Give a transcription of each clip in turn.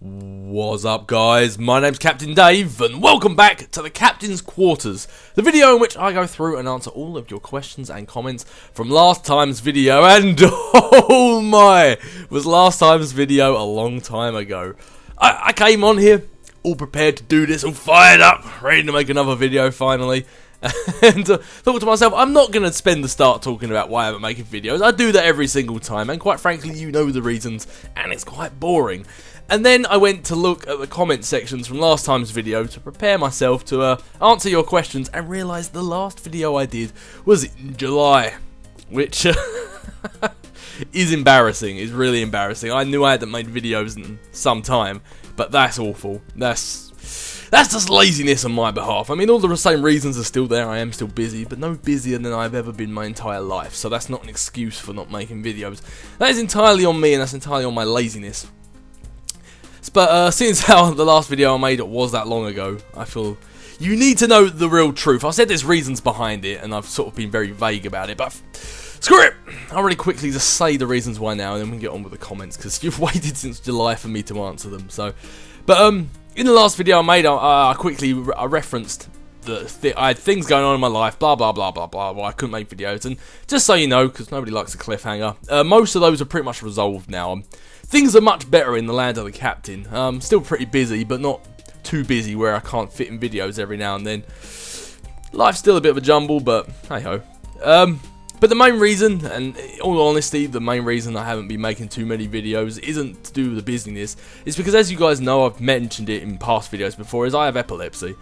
What's up, guys? My name's Captain Dave, and welcome back to the Captain's Quarters, the video in which I go through and answer all of your questions and comments from last time's video. And oh my, was last time's video a long time ago. I came on here all prepared to do this, all fired up, ready to make another video finally. And thought to myself, I'm not going to spend the start talking about why I haven't making videos. I do that every single time, and quite frankly, you know the reasons, and it's quite boring. And then I went to look at the comment sections from last time's video to prepare myself to answer your questions, and realised the last video I did was in July, which is embarrassing. It's really embarrassing. I knew I hadn't made videos in some time, but that's awful. That's just laziness on my behalf. I mean, all the same reasons are still there. I am still busy, but no busier than I've ever been my entire life. So that's not an excuse for not making videos. That is entirely on me, and that's entirely on my laziness. But since how the last video I made was that long ago, I feel you need to know the real truth. I said there's reasons behind it, and I've sort of been very vague about it, but screw it! I'll really quickly just say the reasons why now, and then we can get on with the comments, because you've waited since July for me to answer them. So, but in the last video I made, I quickly referenced I had things going on in my life, blah blah blah blah blah, why I couldn't make videos, and just so you know, because nobody likes a cliffhanger, most of those are pretty much resolved now. Things are much better in the land of the captain. Still pretty busy, but not too busy where I can't fit in videos every now and then. Life's still a bit of a jumble, but hey ho. But the main reason, and in all honesty, the main reason I haven't been making too many videos isn't to do with the busyness. It's because, as you guys know, I've mentioned it in past videos before, is I have epilepsy.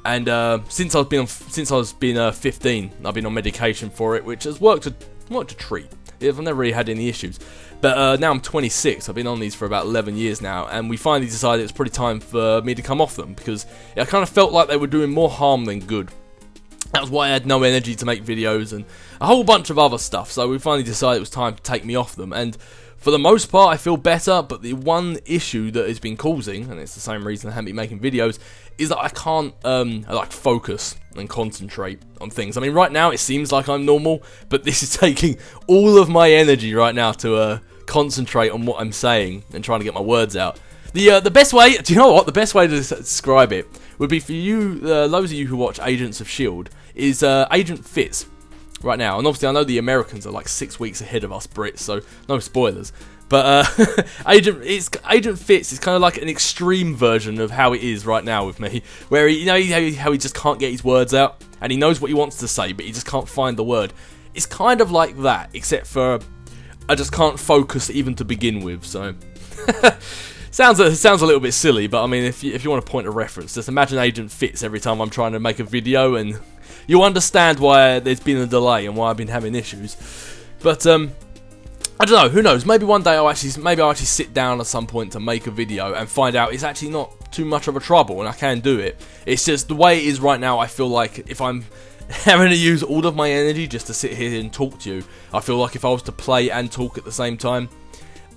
And since I've been 15, I've been on medication for it, which has worked a treat. I've never really had any issues. But now I'm 26, I've been on these for about 11 years now, and we finally decided it's pretty time for me to come off them, because I kind of felt like they were doing more harm than good. That was why I had no energy to make videos and a whole bunch of other stuff, so we finally decided it was time to take me off them. And for the most part, I feel better, but the one issue that it's been causing, and it's the same reason I haven't been making videos, is that I can't focus and concentrate on things. I mean, right now it seems like I'm normal, but this is taking all of my energy right now to concentrate on what I'm saying and trying to get my words out. The best way, do you know what? The best way to describe it would be for you, those of you who watch Agents of S.H.I.E.L.D., is Agent Fitz right now. And obviously I know the Americans are like 6 weeks ahead of us Brits, so no spoilers. But Agent Fitz is kind of like an extreme version of how it is right now with me, where how he just can't get his words out, and he knows what he wants to say, but he just can't find the word. It's kind of like that, except for I just can't focus even to begin with. So sounds a little bit silly, but I mean, if you want to point a reference, just imagine Agent Fitz every time I'm trying to make a video, and you'll understand why there's been a delay and why I've been having issues. But I don't know, who knows, maybe one day I'll actually sit down at some point to make a video and find out it's actually not too much of a trouble and I can do it. It's just the way it is right now. I feel like if I'm having to use all of my energy just to sit here and talk to you, I feel like if I was to play and talk at the same time,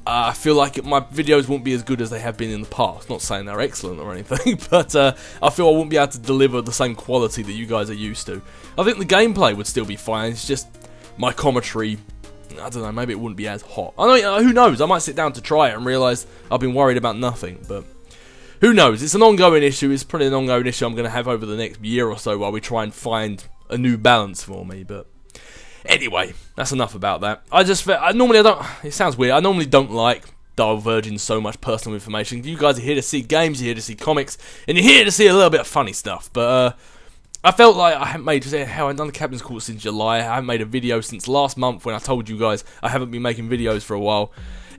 I feel like my videos won't be as good as they have been in the past. Not saying they're excellent or anything, but I feel I won't be able to deliver the same quality that you guys are used to. I think the gameplay would still be fine, it's just my commentary, I don't know, maybe it wouldn't be as hot. I know, who knows, I might sit down to try it and realise I've been worried about nothing, but who knows. It's an ongoing issue, it's probably an ongoing issue I'm going to have over the next year or so while we try and find a new balance for me, but anyway, that's enough about that. It sounds weird, I normally don't like diverging so much personal information. You guys are here to see games, you're here to see comics, and you're here to see a little bit of funny stuff, but I felt like I haven't made, how I've done the Captain's Court since July. I haven't made a video since last month when I told you guys I haven't been making videos for a while.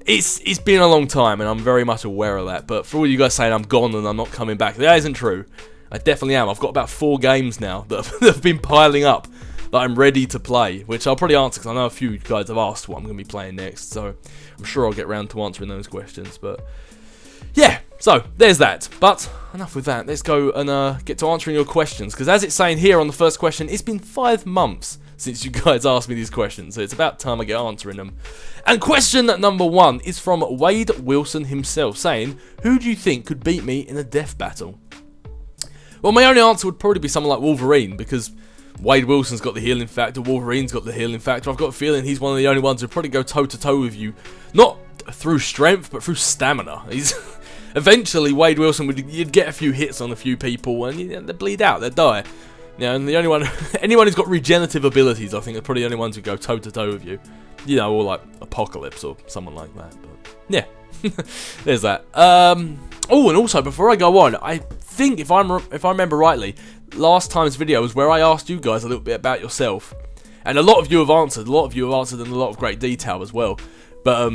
It's been a long time, and I'm very much aware of that, but for all you guys saying I'm gone and I'm not coming back, that isn't true. I definitely am. I've got about 4 games now that have been piling up that I'm ready to play, which I'll probably answer because I know a few of you guys have asked what I'm going to be playing next, so I'm sure I'll get around to answering those questions, but yeah, so there's that. But enough with that, let's go and get to answering your questions, because as it's saying here on the first question, it's been 5 months since you guys asked me these questions, so it's about time I get answering them. And question number 1 is from Wade Wilson himself, saying, who do you think could beat me in a death battle? Well, my only answer would probably be someone like Wolverine, because Wade Wilson's got the healing factor, Wolverine's got the healing factor. I've got a feeling he's one of the only ones who'll probably go toe-to-toe with you, not through strength, but through stamina. eventually Wade Wilson you'd get a few hits on a few people, and they'd bleed out, they'd die. You know, and the only one, anyone who's got regenerative abilities, I think, are probably the only ones who go toe to toe with you. You know, or like Apocalypse or someone like that. But yeah, there's that. Oh, and also before I go on, I think if I remember rightly, last time's video was where I asked you guys a little bit about yourself, and a lot of you have answered. A lot of you have answered in a lot of great detail as well. But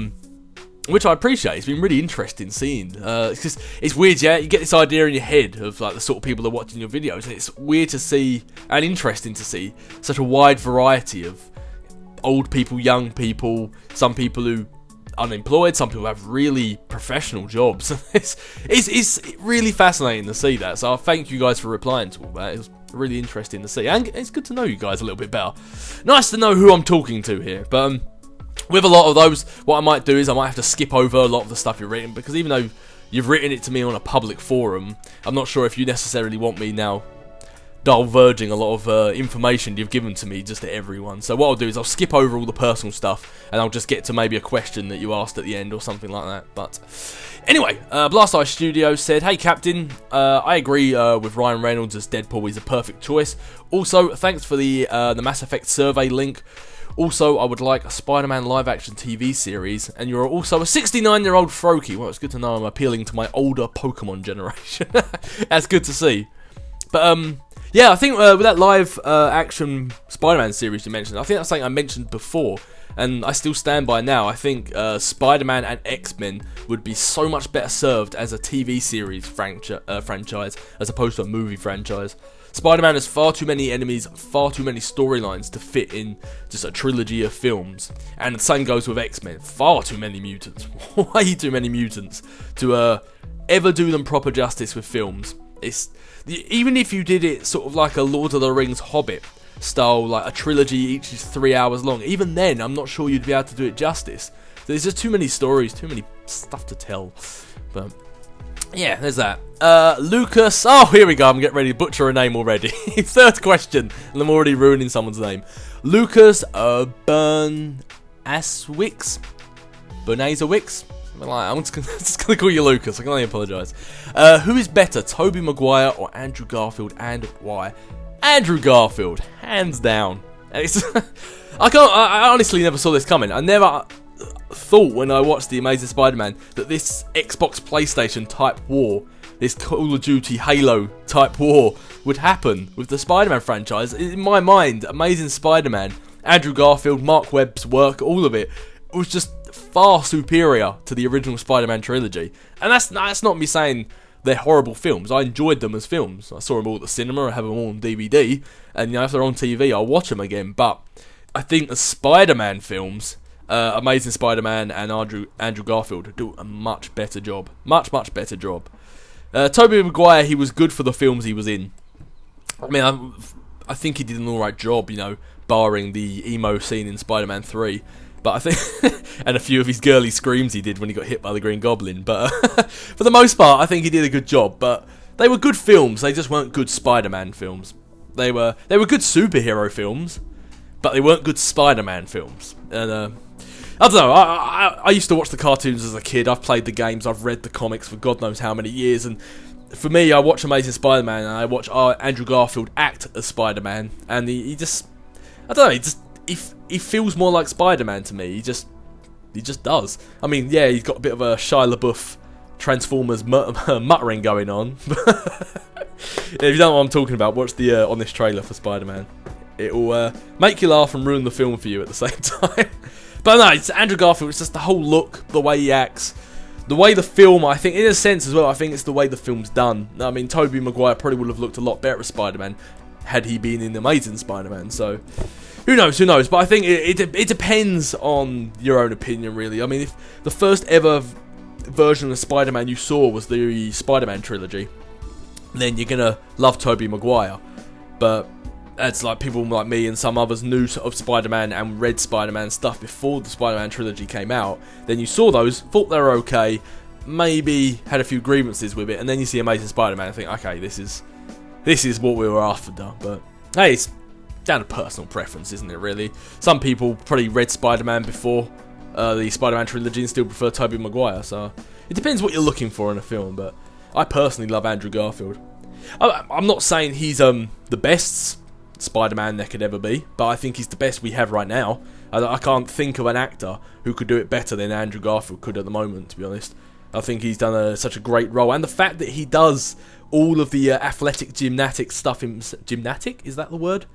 which I appreciate. It's been really interesting seeing. It's weird, yeah. You get this idea in your head of like the sort of people that are watching your videos, and it's weird to see and interesting to see such a wide variety of old people, young people, some people who are unemployed, some people have really professional jobs. It's really fascinating to see that. So I thank you guys for replying to all that. It was really interesting to see, and it's good to know you guys a little bit better. Nice to know who I'm talking to here, but with a lot of those, what I might do is I might have to skip over a lot of the stuff you've written, because even though you've written it to me on a public forum, I'm not sure if you necessarily want me now diverging a lot of information you've given to me just to everyone. So what I'll do is I'll skip over all the personal stuff, and I'll just get to maybe a question that you asked at the end or something like that. But anyway, Blast Eye Studio said, "Hey Captain, I agree with Ryan Reynolds as Deadpool. He's a perfect choice. Also, thanks for the Mass Effect survey link. Also, I would like a Spider-Man live-action TV series, and you're also a 69-year-old Froakie." Well, it's good to know I'm appealing to my older Pokemon generation. That's good to see. But, yeah, I think with that live-action Spider-Man series you mentioned, I think that's something I mentioned before, and I still stand by now. I think Spider-Man and X-Men would be so much better served as a TV series franchise as opposed to a movie franchise. Spider-Man has far too many enemies, far too many storylines to fit in just a trilogy of films. And the same goes with X-Men. Far too many mutants. Way too many mutants to ever do them proper justice with films. Even if you did it sort of like a Lord of the Rings Hobbit style, like a trilogy each is 3 hours long, even then I'm not sure you'd be able to do it justice. There's just too many stories, too many stuff to tell. But yeah, there's that. Lucas, oh, here we go, I'm getting ready to butcher a name already. Third question, and I'm already ruining someone's name. Lucas Bernaswicks? I'm just gonna call you Lucas, I can only apologise. Who is better, Tobey Maguire or Andrew Garfield, and why? Andrew Garfield, hands down. I honestly never saw this coming. I never thought when I watched The Amazing Spider-Man that this Xbox PlayStation type war, this Call of Duty Halo type war would happen with the Spider-Man franchise. In my mind, Amazing Spider-Man, Andrew Garfield, Mark Webb's work, all of it was just far superior to the original Spider-Man trilogy. And that's not me saying they're horrible films. I enjoyed them as films. I saw them all at the cinema, I have them all on DVD, and if they're on TV, I'll watch them again. But I think the Spider-Man films, Amazing Spider-Man and Andrew Garfield, do a much better job. Much better job. Tobey Maguire, he was good for the films he was in. I mean, I think he did an alright job, barring the emo scene in Spider-Man 3. But I think, and a few of his girly screams he did when he got hit by the Green Goblin. But for the most part, I think he did a good job. But they were good films. They just weren't good Spider-Man films. They were good superhero films, but they weren't good Spider-Man films. And I don't know. I used to watch the cartoons as a kid. I've played the games. I've read the comics for God knows how many years. And for me, I watch Amazing Spider-Man and I watch Andrew Garfield act as Spider-Man, and he just, I don't know. He feels more like Spider-Man to me. He just does. I mean, yeah, he's got a bit of a Shia LaBeouf Transformers muttering going on. If you don't know what I'm talking about, watch the Honest trailer for Spider-Man. It will make you laugh and ruin the film for you at the same time. But no, it's Andrew Garfield. It's just the whole look, the way he acts, the way the film, I think, in a sense as well, I think it's the way the film's done. I mean, Tobey Maguire probably would have looked a lot better as Spider-Man had he been in Amazing Spider-Man, so who knows, but I think it depends on your own opinion, really. I mean, if the first ever version of Spider-Man you saw was the Spider-Man trilogy, then you're gonna love Tobey Maguire. But that's like people like me and some others knew of Spider-Man and read Spider-Man stuff before the Spider-Man trilogy came out. Then you saw those, thought they were okay, maybe had a few grievances with it, and then you see Amazing Spider-Man and think, okay, this is what we were after. But hey, it's down to personal preference, isn't it, really? Some people probably read Spider-Man before the Spider-Man trilogy and still prefer Tobey Maguire, so it depends what you're looking for in a film, but I personally love Andrew Garfield. I'm not saying he's the best Spider-Man there could ever be, but I think he's the best we have right now. I can't think of an actor who could do it better than Andrew Garfield could at the moment, to be honest. I think he's done such a great role, and the fact that he does all of the athletic gymnastic stuff gymnastic, is that the word?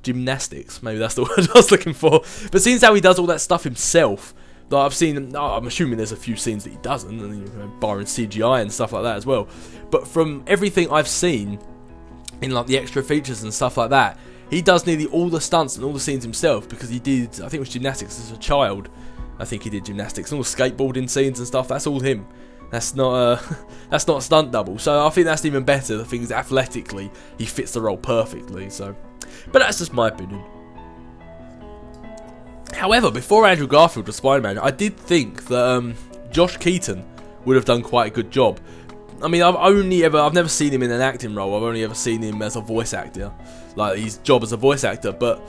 Gymnastics, maybe that's the word I was looking for. But seeing how he does all that stuff himself, like I've seen, I'm assuming there's a few scenes that he doesn't, and barring CGI and stuff like that as well. But from everything I've seen in like the extra features and stuff like that, he does nearly all the stunts and all the scenes himself, because he did, I think it was gymnastics as a child. I think he did gymnastics, all the skateboarding scenes and stuff. That's all him. That's not a stunt double. So I think that's even better. The thing is, athletically, he fits the role perfectly. So, but that's just my opinion. However, before Andrew Garfield was Spider-Man, I did think that Josh Keaton would have done quite a good job. I mean, I've never seen him in an acting role. I've only ever seen him as a voice actor, like his job as a voice actor. But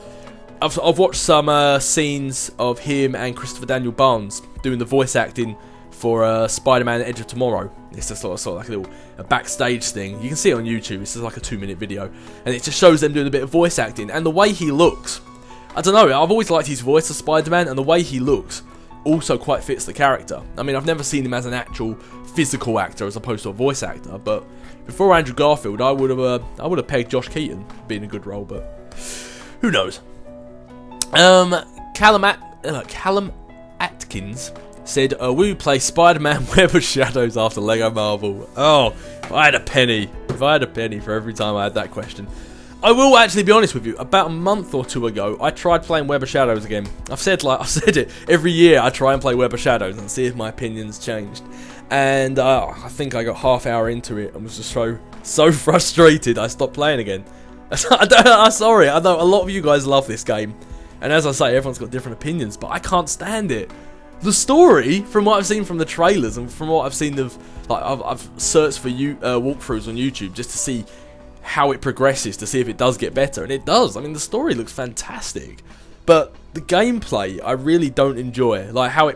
I've watched some scenes of him and Christopher Daniel Barnes doing the voice acting for Spider-Man: Edge of Tomorrow. It's just sort of like a backstage thing. You can see it on YouTube. It's just like a 2-minute video, and it just shows them doing a bit of voice acting. And the way he looks, I don't know. I've always liked his voice as Spider-Man, and the way he looks also quite fits the character. I mean, I've never seen him as an actual physical actor as opposed to a voice actor, but before Andrew Garfield, I would have pegged Josh Keaton being a good role, but who knows? Callum Atkins said, will you play Spider-Man Web of Shadows after Lego Marvel? Oh, if I had a penny for every time I had that question. I will actually be honest with you, about a month or two ago, I tried playing Web of Shadows again. I've said it, every year I try and play Web of Shadows and see if my opinion's changed. And I think I got half hour into it and was just so frustrated I stopped playing again. I'm sorry, I know a lot of you guys love this game. And as I say, everyone's got different opinions, but I can't stand it. The story, from what I've seen from the trailers and from what I've seen of, like, I've searched for walkthroughs on YouTube just to see how it progresses, to see if it does get better, and it does. I mean, the story looks fantastic, but the gameplay I really don't enjoy. Like how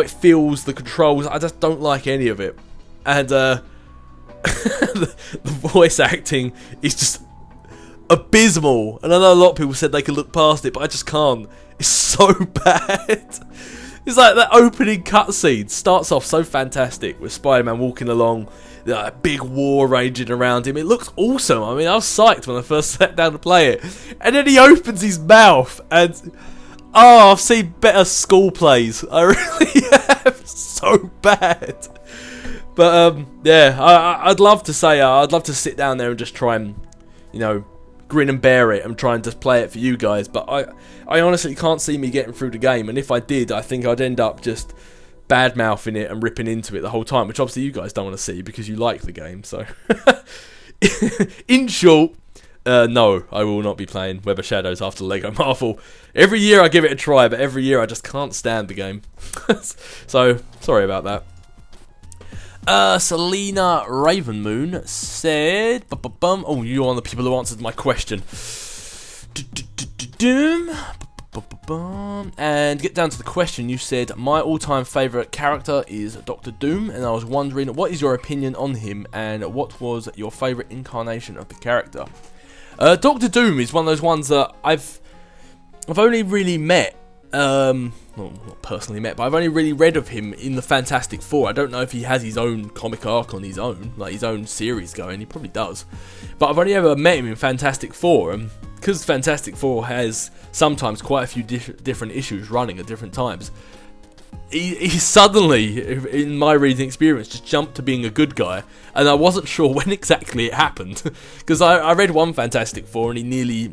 it feels, the controls, I just don't like any of it. And the voice acting is just abysmal. And I know a lot of people said they could look past it, but I just can't. It's so bad. It's like that opening cutscene starts off so fantastic with Spider-Man walking along, a big war raging around him. It looks awesome. I mean, I was psyched when I first sat down to play it. And then he opens his mouth and... oh, I've seen better school plays. I really have. So bad. But, yeah, I'd love to say, I'd love to sit down there and just try and, grin and bear it and try and just play it for you guys. But I honestly can't see me getting through the game. And if I did, I think I'd end up just bad-mouthing it and ripping into it the whole time, which obviously you guys don't want to see because you like the game. So, in short... no, I will not be playing Web of Shadows after Lego Marvel. Every year I give it a try, but every year I just can't stand the game. So, sorry about that. Selena Ravenmoon said... oh, you're one of the people who answered my question. And get down to the question. You said, my all-time favourite character is Dr. Doom, and I was wondering, what is your opinion on him, and what was your favourite incarnation of the character? Dr. Doom is one of those ones that I've only really met, well, not personally met, but I've only really read of him in the Fantastic Four. I don't know if he has his own comic arc on his own, like his own series going. He probably does, but I've only ever met him in Fantastic Four, and because Fantastic Four has sometimes quite a few different issues running at different times, he suddenly, in my reading experience, just jumped to being a good guy, and I wasn't sure when exactly it happened, because I read one Fantastic Four and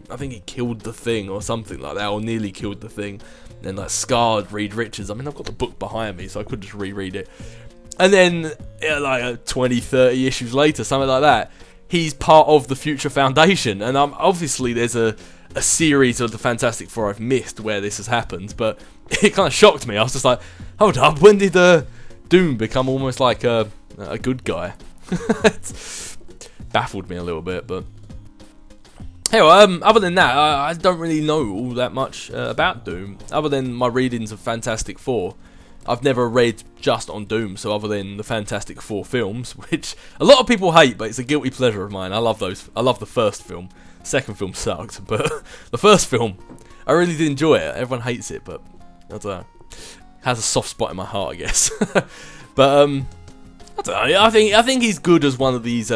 I think he killed the Thing or something like that, or nearly killed the Thing, and like scarred Reed Richards. I mean, I've got the book behind me, so I could just reread it, and then like 20, 30 issues later, something like that, he's part of the Future Foundation, and obviously there's a series of the Fantastic Four I've missed where this has happened, but it kind of shocked me. I was just like, hold up, when did Doom become almost like a good guy? It's baffled me a little bit, but anyway, other than that, I don't really know all that much about Doom, other than my readings of Fantastic Four, I've never read just on Doom, so other than the Fantastic Four films, which a lot of people hate, but it's a guilty pleasure of mine. I love those. I love the first film. Second film sucked, but the first film, I really did enjoy it. Everyone hates it, but I don't know. Has a soft spot in my heart, I guess. But I don't know. I think he's good as one of these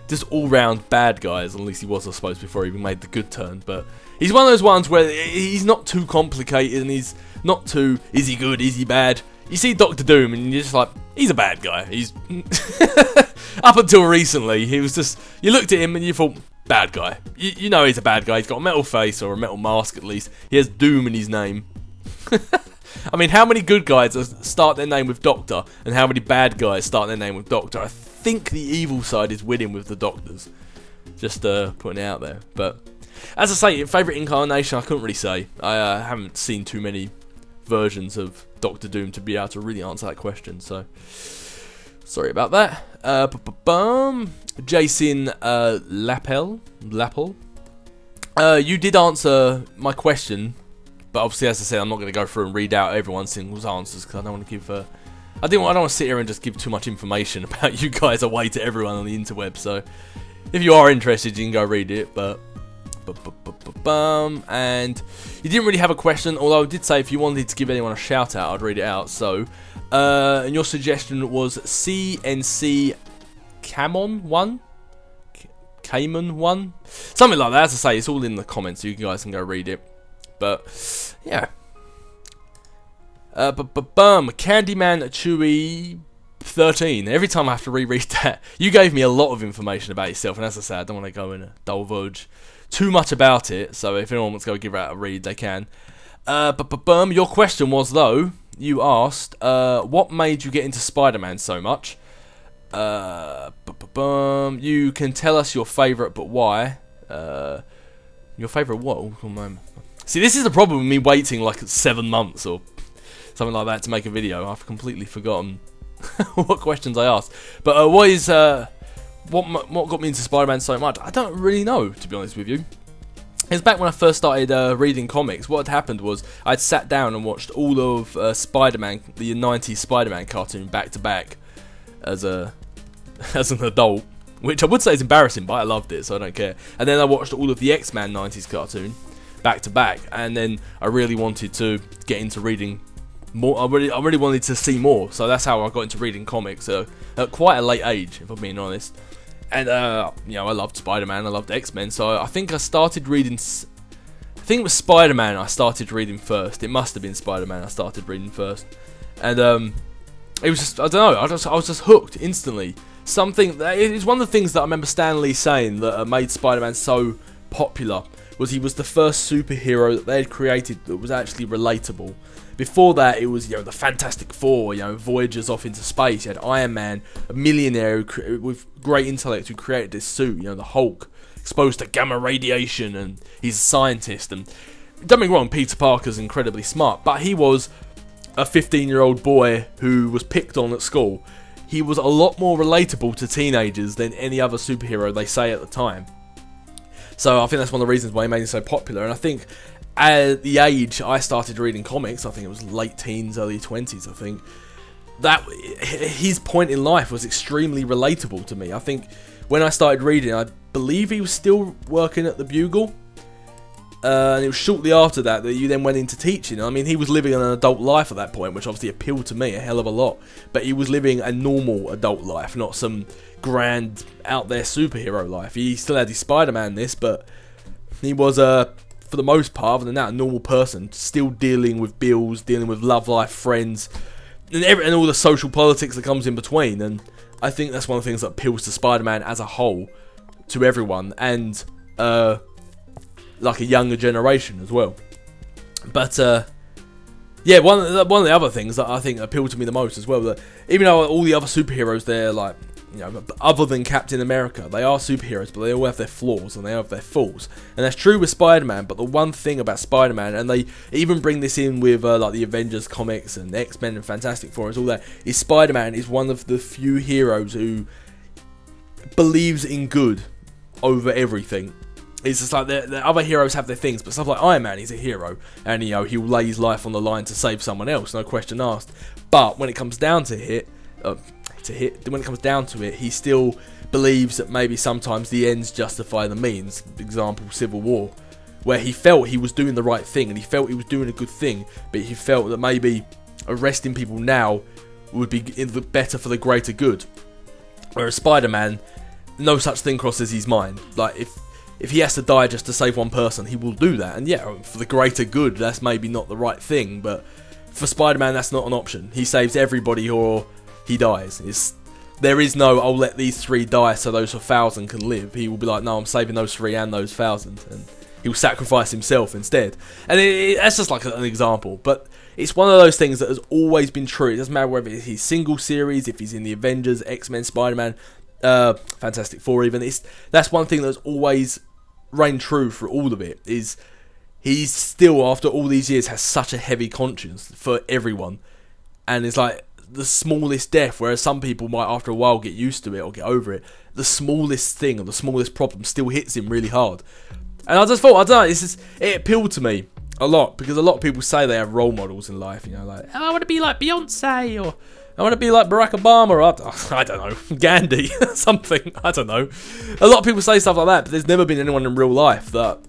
just all-round bad guys. At least he was, I suppose, before he even made the good turn. But he's one of those ones where he's not too complicated, and he's not too, is he good, is he bad? You see Doctor Doom, and you're just like, he's a bad guy. He's up until recently, he was just, you looked at him and you thought, bad guy. You know he's a bad guy. He's got a metal face, or a metal mask at least. He has Doom in his name. I mean, how many good guys start their name with Doctor, and how many bad guys start their name with Doctor? I think the evil side is winning with the Doctors. Just putting it out there. But as I say, favourite incarnation, I couldn't really say. I haven't seen too many versions of Doctor Doom to be able to really answer that question. So sorry about that. Jason Lapel. You did answer my question. But obviously, as I said, I'm not going to go through and read out everyone's single answers because I don't want to give. I don't want to sit here and just give too much information about you guys away to everyone on the interweb. So, if you are interested, you can go read it. And you didn't really have a question, although I did say if you wanted to give anyone a shout out, I'd read it out. So, and your suggestion was CNC Camon 1. Cayman 1, something like that. As I say, it's all in the comments, so you guys can go read it. But yeah, Candyman Chewy 13. Every time I have to reread that, you gave me a lot of information about yourself, and as I say, I don't want to go in a divulge too much about it. So if anyone wants to go give it a read, they can. Your question was though, you asked, what made you get into Spider-Man so much? You can tell us your favourite, but why? Your favourite what? See, this is the problem with me waiting like 7 months or something like that to make a video. I've completely forgotten what questions I asked. But what got me into Spider-Man so much? I don't really know, to be honest with you. It was back when I first started reading comics. What had happened was I'd sat down and watched all of Spider-Man, the 90s Spider-Man cartoon, back to back as an adult, which I would say is embarrassing, but I loved it, so I don't care. And then I watched all of the X-Men 90s cartoon back to back, and then I really wanted to get into reading more. I really wanted to see more, so that's how I got into reading comics at quite a late age, if I'm being honest. And I loved Spider-Man, I loved X-Men, so I think I started reading. I think it was Spider-Man I started reading first. It must have been Spider-Man I started reading first, and it was just, I don't know, I was just hooked instantly. It's one of the things that I remember Stan Lee saying that made Spider-Man so popular. Was he was the first superhero that they had created that was actually relatable. Before that, it was the Fantastic Four, Voyagers off into space. You had Iron Man, a millionaire with great intellect who created this suit. The Hulk, exposed to gamma radiation, and he's a scientist. And don't get me wrong, Peter Parker's incredibly smart, but he was a 15-year-old boy who was picked on at school. He was a lot more relatable to teenagers than any other superhero they say at the time. So I think that's one of the reasons why he made it so popular. And I think at the age I started reading comics, I think it was late teens, early 20s, I think, that his point in life was extremely relatable to me. I think when I started reading, I believe he was still working at the Bugle. And it was shortly after that you then went into teaching. I mean, he was living an adult life at that point, which obviously appealed to me a hell of a lot. But he was living a normal adult life, not some grand out there superhero life. He still had his Spider-Man-ness, but he was, for the most part, other than that, a normal person, still dealing with bills, dealing with love life, friends, and all the social politics that comes in between. And I think that's one of the things that appeals to Spider-Man as a whole, to everyone, and like a younger generation as well. But yeah, one of the other things that I think appeal to me the most as well, that even though all the other superheroes, they're like, other than Captain America, they are superheroes, but they all have their flaws and they have their faults, and that's true with Spider-Man. But the one thing about Spider-Man, and they even bring this in with like the Avengers comics and X-Men and Fantastic Four and all that, is Spider-Man is one of the few heroes who believes in good over everything. it's just like the other heroes have their things, but stuff like Iron Man, he's a hero, and he'll lay his life on the line to save someone else, no question asked. But when it comes down to when it comes down to it, he still believes that maybe sometimes the ends justify the means. Example, Civil War, where he felt he was doing the right thing and he felt he was doing a good thing, but he felt that maybe arresting people now would be better for the greater good. Whereas Spider-Man, no such thing crosses his mind. Like, if he has to die just to save one person, he will do that. And yeah, for the greater good, that's maybe not the right thing, but for Spider-Man, that's not an option. He saves everybody or he dies. There is no, I'll let these 3 die so those 1,000 can live. He will be like, no, I'm saving those 3 and those 1,000. And he'll sacrifice himself instead. And that's just like an example. But it's one of those things that has always been true. It doesn't matter whether he's single series, if he's in the Avengers, X-Men, Spider-Man, Fantastic Four even. That's one thing that's always reigned true for all of it, is he's still, after all these years, has such a heavy conscience for everyone. And it's like the smallest death, whereas some people might after a while get used to it or get over it, the smallest thing or the smallest problem still hits him really hard. And I just thought, I don't know, it appealed to me a lot, because a lot of people say they have role models in life, like, oh, I want to be like Beyonce, or I want to be like Barack Obama, or I don't know, Gandhi, something, I don't know. A lot of people say stuff like that, but there's never been anyone in real life that,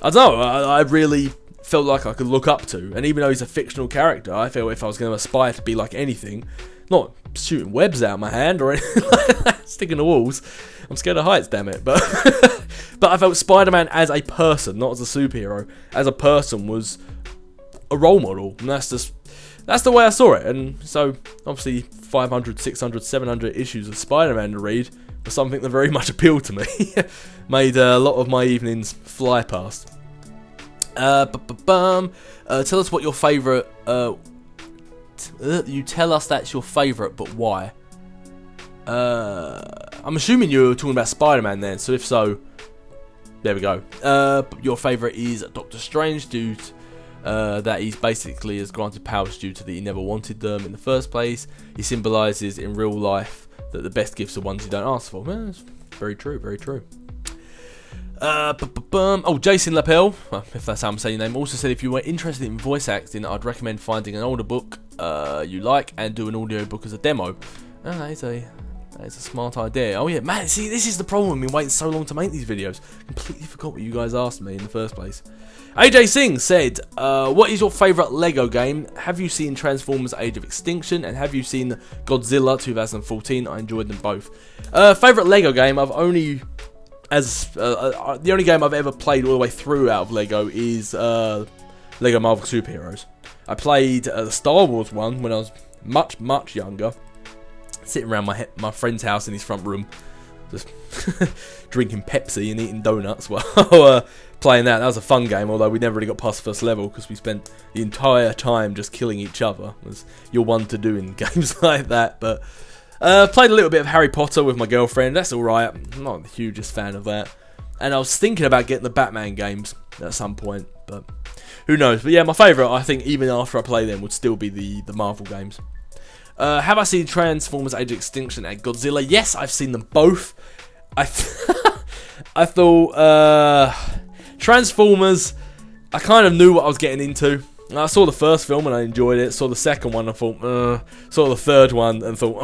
I don't know, I really felt like I could look up to. And even though he's a fictional character, I feel if I was going to aspire to be like anything, not shooting webs out of my hand or anything like that, sticking to walls. I'm scared of heights, damn it. But but I felt Spider-Man as a person, not as a superhero, as a person was a role model. And that's the way I saw it. And so obviously 500, 600, 700 issues of Spider-Man to read was something that very much appealed to me. Made a lot of my evenings fly past. Tell us what your favourite. You tell us that's your favourite, but why? I'm assuming you're talking about Spider-Man then. So if so, there we go. Your favourite is Doctor Strange, due to, that he's basically has granted powers due to that he never wanted them in the first place. He symbolises in real life that the best gifts are ones you don't ask for. Well, that's very true. Very true. Jason Lapel, if that's how I'm saying your name, also said if you were interested in voice acting, I'd recommend finding an older book you like and do an audio book as a demo. That is a smart idea. Oh yeah, man, see, this is the problem. I've been waiting so long to make these videos. Completely forgot what you guys asked me in the first place. AJ Singh said, what is your favourite Lego game? Have you seen Transformers Age of Extinction? And have you seen Godzilla 2014? I enjoyed them both. Favourite Lego game, I've only... the only game I've ever played all the way through out of Lego is Lego Marvel Superheroes. I played the Star Wars one when I was much younger, sitting around my friend's house in his front room, just drinking Pepsi and eating donuts while playing that. That was a fun game, although we never really got past first level because we spent the entire time just killing each other, as you're one to do in games like that. But played a little bit of Harry Potter with my girlfriend. That's alright. I'm not the hugest fan of that. And I was thinking about getting the Batman games at some point, but who knows. But yeah, my favourite, I think, even after I play them, would still be the Marvel games. Have I seen Transformers Age of Extinction and Godzilla? Yes, I've seen them both. I thought Transformers, I kind of knew what I was getting into. I saw the first film and I enjoyed it. Saw the second one and thought, saw the third one and thought,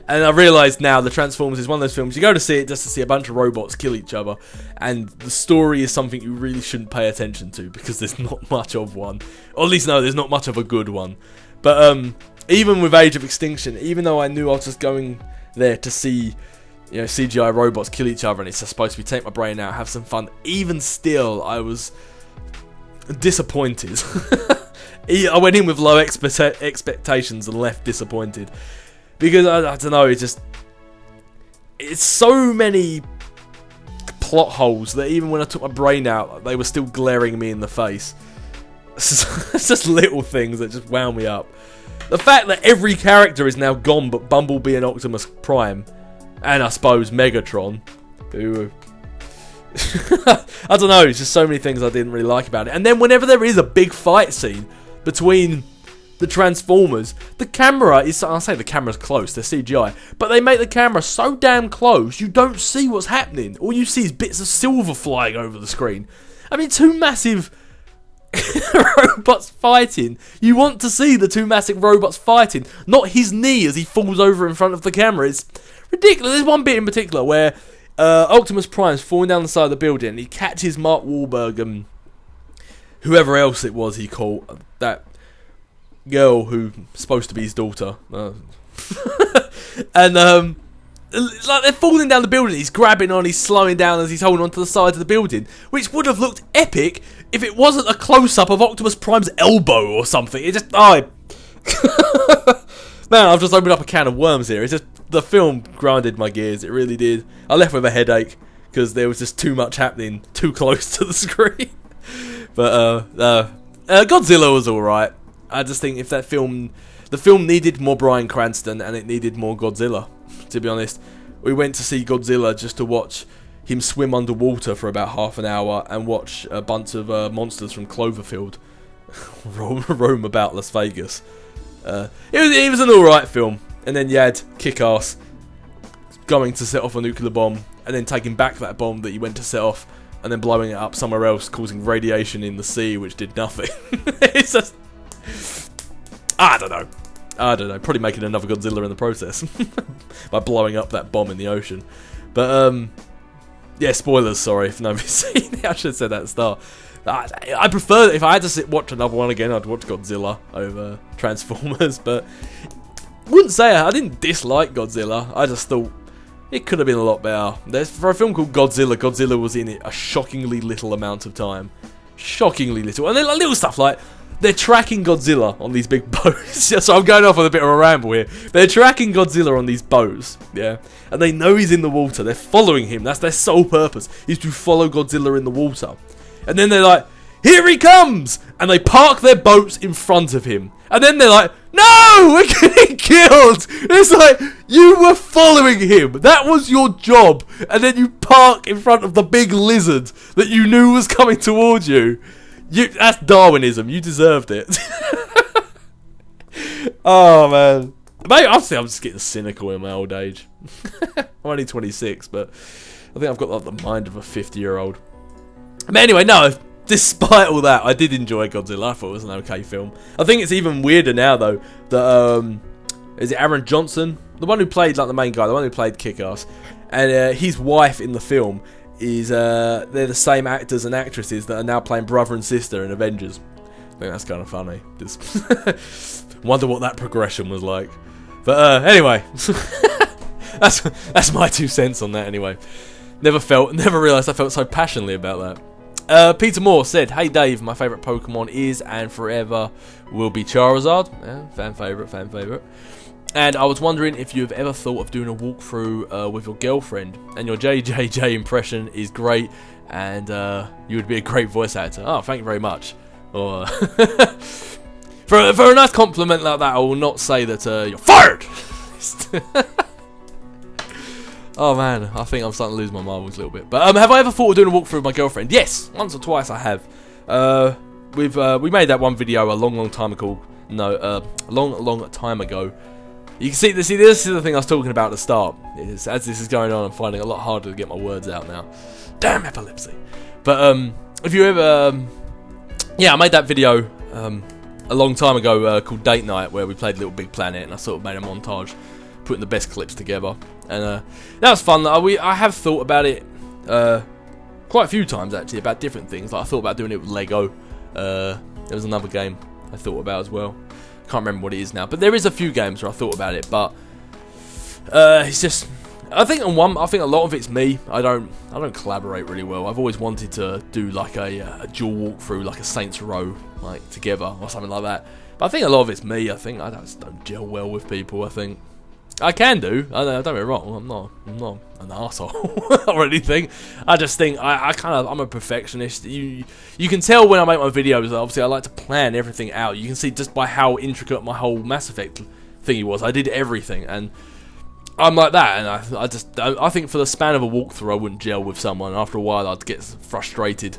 And I realised now the Transformers is one of those films you go to see it just to see a bunch of robots kill each other, and the story is something you really shouldn't pay attention to because there's not much of one. Or at least no, there's not much of a good one. But even with Age of Extinction, even though I knew I was just going there to see, CGI robots kill each other and it's supposed to be take my brain out, have some fun, even still I was disappointed. I went in with low expectations and left disappointed because I don't know, it's so many plot holes that even when I took my brain out, they were still glaring me in the face. It's just little things that just wound me up. The fact that every character is now gone but Bumblebee and Optimus Prime, and I suppose Megatron, who I don't know, it's just so many things I didn't really like about it. And then whenever there is a big fight scene between the Transformers, the camera is, I'll say the camera's close, they're CGI, but they make the camera so damn close, you don't see what's happening. All you see is bits of silver flying over the screen. I mean, two massive robots fighting. You want to see the two massive robots fighting, not his knee as he falls over in front of the camera. It's ridiculous. There's one bit in particular where Optimus Prime's falling down the side of the building, and he catches Mark Wahlberg and whoever else it was he caught, that girl who's supposed to be his daughter, and like they're falling down the building. He's grabbing on, he's slowing down as he's holding onto the side of the building, which would have looked epic if it wasn't a close-up of Optimus Prime's elbow or something. It just, man, I've just opened up a can of worms here. It's just, the film grinded my gears, it really did. I left with a headache because there was just too much happening too close to the screen. But Godzilla was alright. I just think if the film needed more Bryan Cranston and it needed more Godzilla, to be honest. We went to see Godzilla just to watch him swim underwater for about half an hour and watch a bunch of monsters from Cloverfield roam about Las Vegas. It was an alright film. And then you had Kick-Ass going to set off a nuclear bomb and then taking back that bomb that he went to set off and then blowing it up somewhere else, causing radiation in the sea, which did nothing. It's just, I don't know. Probably making another Godzilla in the process by blowing up that bomb in the ocean. But yeah, spoilers. Sorry if nobody's seen it. I should have said that at the start. I prefer, if I had to watch another one again, I'd watch Godzilla over Transformers. But wouldn't say I didn't dislike Godzilla. I just thought it could have been a lot better. For a film called Godzilla, Godzilla was in it a shockingly little amount of time. Shockingly little. And then like little stuff like they're tracking Godzilla on these big boats. So I'm going off on a bit of a ramble here. They're tracking Godzilla on these boats, yeah? And they know he's in the water. They're following him. That's their sole purpose, is to follow Godzilla in the water. And then they're like, here he comes! And they park their boats in front of him. And then they're like, no! We're getting killed! It's like, you were following him. That was your job. And then you park in front of the big lizard that you knew was coming towards you. That's Darwinism. You deserved it. Oh, man. Maybe I'm just getting cynical in my old age. I'm only 26, but I think I've got like, the mind of a 50-year-old. But anyway, no. Despite all that, I did enjoy Godzilla. I thought it was an okay film. I think it's even weirder now, though, that, is it Aaron Johnson? The one who played, like, the main guy, the one who played Kick-Ass. And his wife in the film is, they're the same actors and actresses that are now playing brother and sister in Avengers. I think that's kind of funny. Just wonder what that progression was like. But, anyway. that's my 2 cents on that, anyway. Never realised I felt so passionately about that. Peter Moore said, hey Dave, my favourite Pokemon is and forever will be Charizard. Yeah, fan favourite. And I was wondering if you've ever thought of doing a walkthrough with your girlfriend. And your JJJ impression is great, and you would be a great voice actor. Oh, thank you very much. Or, for a nice compliment like that, I will not say that you're fired! Oh man, I think I'm starting to lose my marbles a little bit. But have I ever thought of doing a walkthrough with my girlfriend? Yes, once or twice I have. We made that one video a long time ago. No, a long time ago. You can see this is the thing I was talking about at the start. As this is going on, I'm finding it a lot harder to get my words out now. Damn epilepsy. But if you ever, yeah, I made that video a long time ago called Date Night, where we played Little Big Planet, and I sort of made a montage, putting the best clips together, and that was fun. I have thought about it quite a few times actually, about different things. Like I thought about doing it with Lego. There was another game I thought about as well. Can't remember what it is now, but there is a few games where I thought about it. But it's just, I think a lot of it's me. I don't collaborate really well. I've always wanted to do like a dual walkthrough, like a Saints Row, like together or something like that. But I think a lot of it's me. I think I just don't gel well with people. I think I can do. Don't get me wrong. I'm not an arsehole or anything. I just think I'm a perfectionist. You can tell when I make my videos. Obviously, I like to plan everything out. You can see just by how intricate my whole Mass Effect thingy was. I did everything, and I'm like that. And I think for the span of a walkthrough, I wouldn't gel with someone. After a while, I'd get frustrated,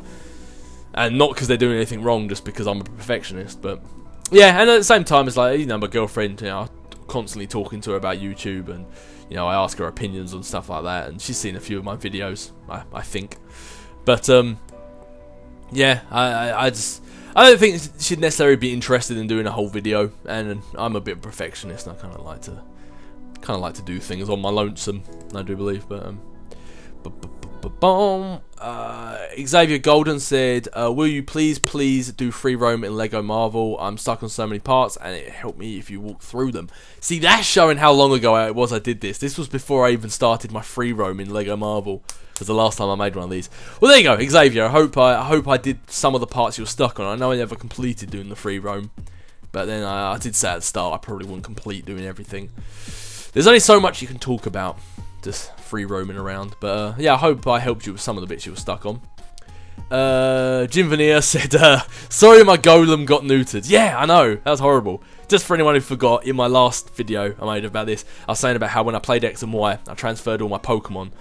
and not because they're doing anything wrong, just because I'm a perfectionist. But yeah, and at the same time, it's like, you know, my girlfriend, you know, I'm constantly talking to her about YouTube, and you know, I ask her opinions on stuff like that, and she's seen a few of my videos, I think. But yeah, I don't think she'd necessarily be interested in doing a whole video, and I'm a bit of a perfectionist, and I kind of like to do things on my lonesome, I do believe. But Xavier Golden said, will you please do free roam in Lego Marvel? I'm stuck on so many parts, and it helped me if you walk through them. See, that's showing how long ago it was I did this. This was before I even started my free roam in Lego Marvel. Was the last time I made one of these. Well, there you go, Xavier. I hope I did some of the parts you were stuck on. I know I never completed doing the free roam, but then I did say at the start I probably wouldn't complete doing everything. There's only so much you can talk about, just free roaming around. But yeah, I hope I helped you with some of the bits you were stuck on. Jim Veneer said, sorry my golem got neutered. Yeah, I know, that was horrible. Just for anyone who forgot, in my last video I made about this, I was saying about how when I played X and Y, I transferred all my Pokemon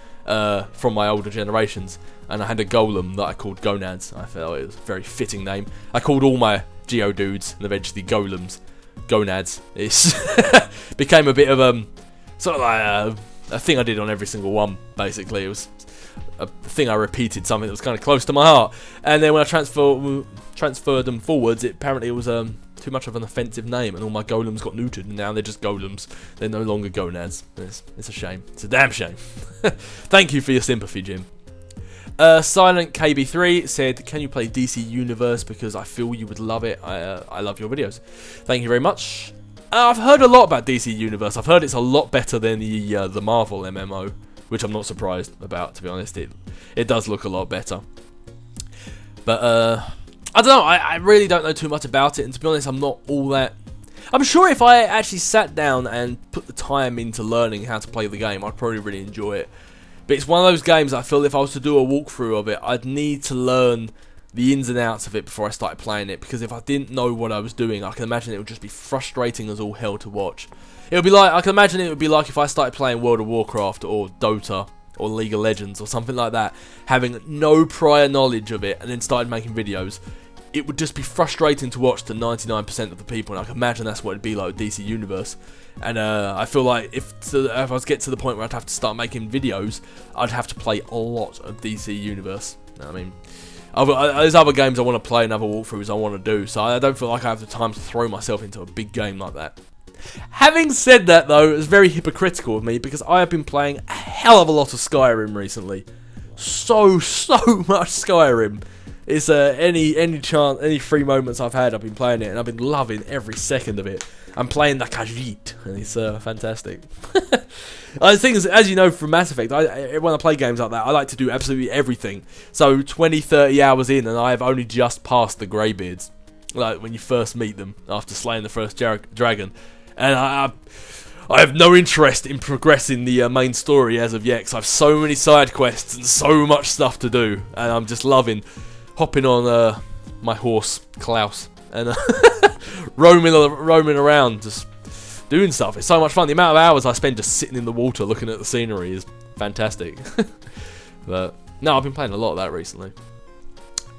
from my older generations, and I had a golem that I called Gonads. I felt it was a very fitting name. I called all my Geodudes and eventually golems Gonads. It became a bit of sort of like a thing I did on every single one, basically. It was a thing I repeated, something that was kind of close to my heart. And then when I transferred them forwards, apparently it was too much of an offensive name, and all my golems got neutered, and now they're just golems. They're no longer gonads. It's a shame. It's a damn shame. Thank you for your sympathy, Jim. Silent KB3 said, can you play DC Universe, because I feel you would love it. I love your videos. Thank you very much. I've heard a lot about DC Universe. I've heard it's a lot better than the Marvel MMO, which I'm not surprised about, to be honest. It does look a lot better. But I don't know, I really don't know too much about it, and to be honest, I'm not all that... I'm sure if I actually sat down and put the time into learning how to play the game, I'd probably really enjoy it. But it's one of those games I feel if I was to do a walkthrough of it, I'd need to learn the ins and outs of it before I started playing it, because if I didn't know what I was doing, I can imagine it would just be frustrating as all hell to watch. It would be like, I can imagine it would be like if I started playing World of Warcraft or Dota or League of Legends or something like that, having no prior knowledge of it and then started making videos. It would just be frustrating to watch to 99% of the people, and I can imagine that's what it'd be like with DC Universe. And I feel like if I was to get to the point where I'd have to start making videos, I'd have to play a lot of DC Universe. I mean, there's other games I want to play and other walkthroughs I want to do, so I don't feel like I have the time to throw myself into a big game like that. Having said that, though, it's very hypocritical of me, because I have been playing a hell of a lot of Skyrim recently. So much Skyrim. It's any free moments I've had, I've been playing it, and I've been loving every second of it. I'm playing the Khajiit, and it's fantastic. The thing is, as you know from Mass Effect, when I play games like that, I like to do absolutely everything. So 20-30 hours in, and I have only just passed the Greybeards, like when you first meet them after slaying the first dragon. And I have no interest in progressing the main story as of yet, because I have so many side quests and so much stuff to do, and I'm just loving hopping on my horse Klaus and roaming around, just doing stuff. It's so much fun. The amount of hours I spend just sitting in the water looking at the scenery is fantastic. But no, I've been playing a lot of that recently.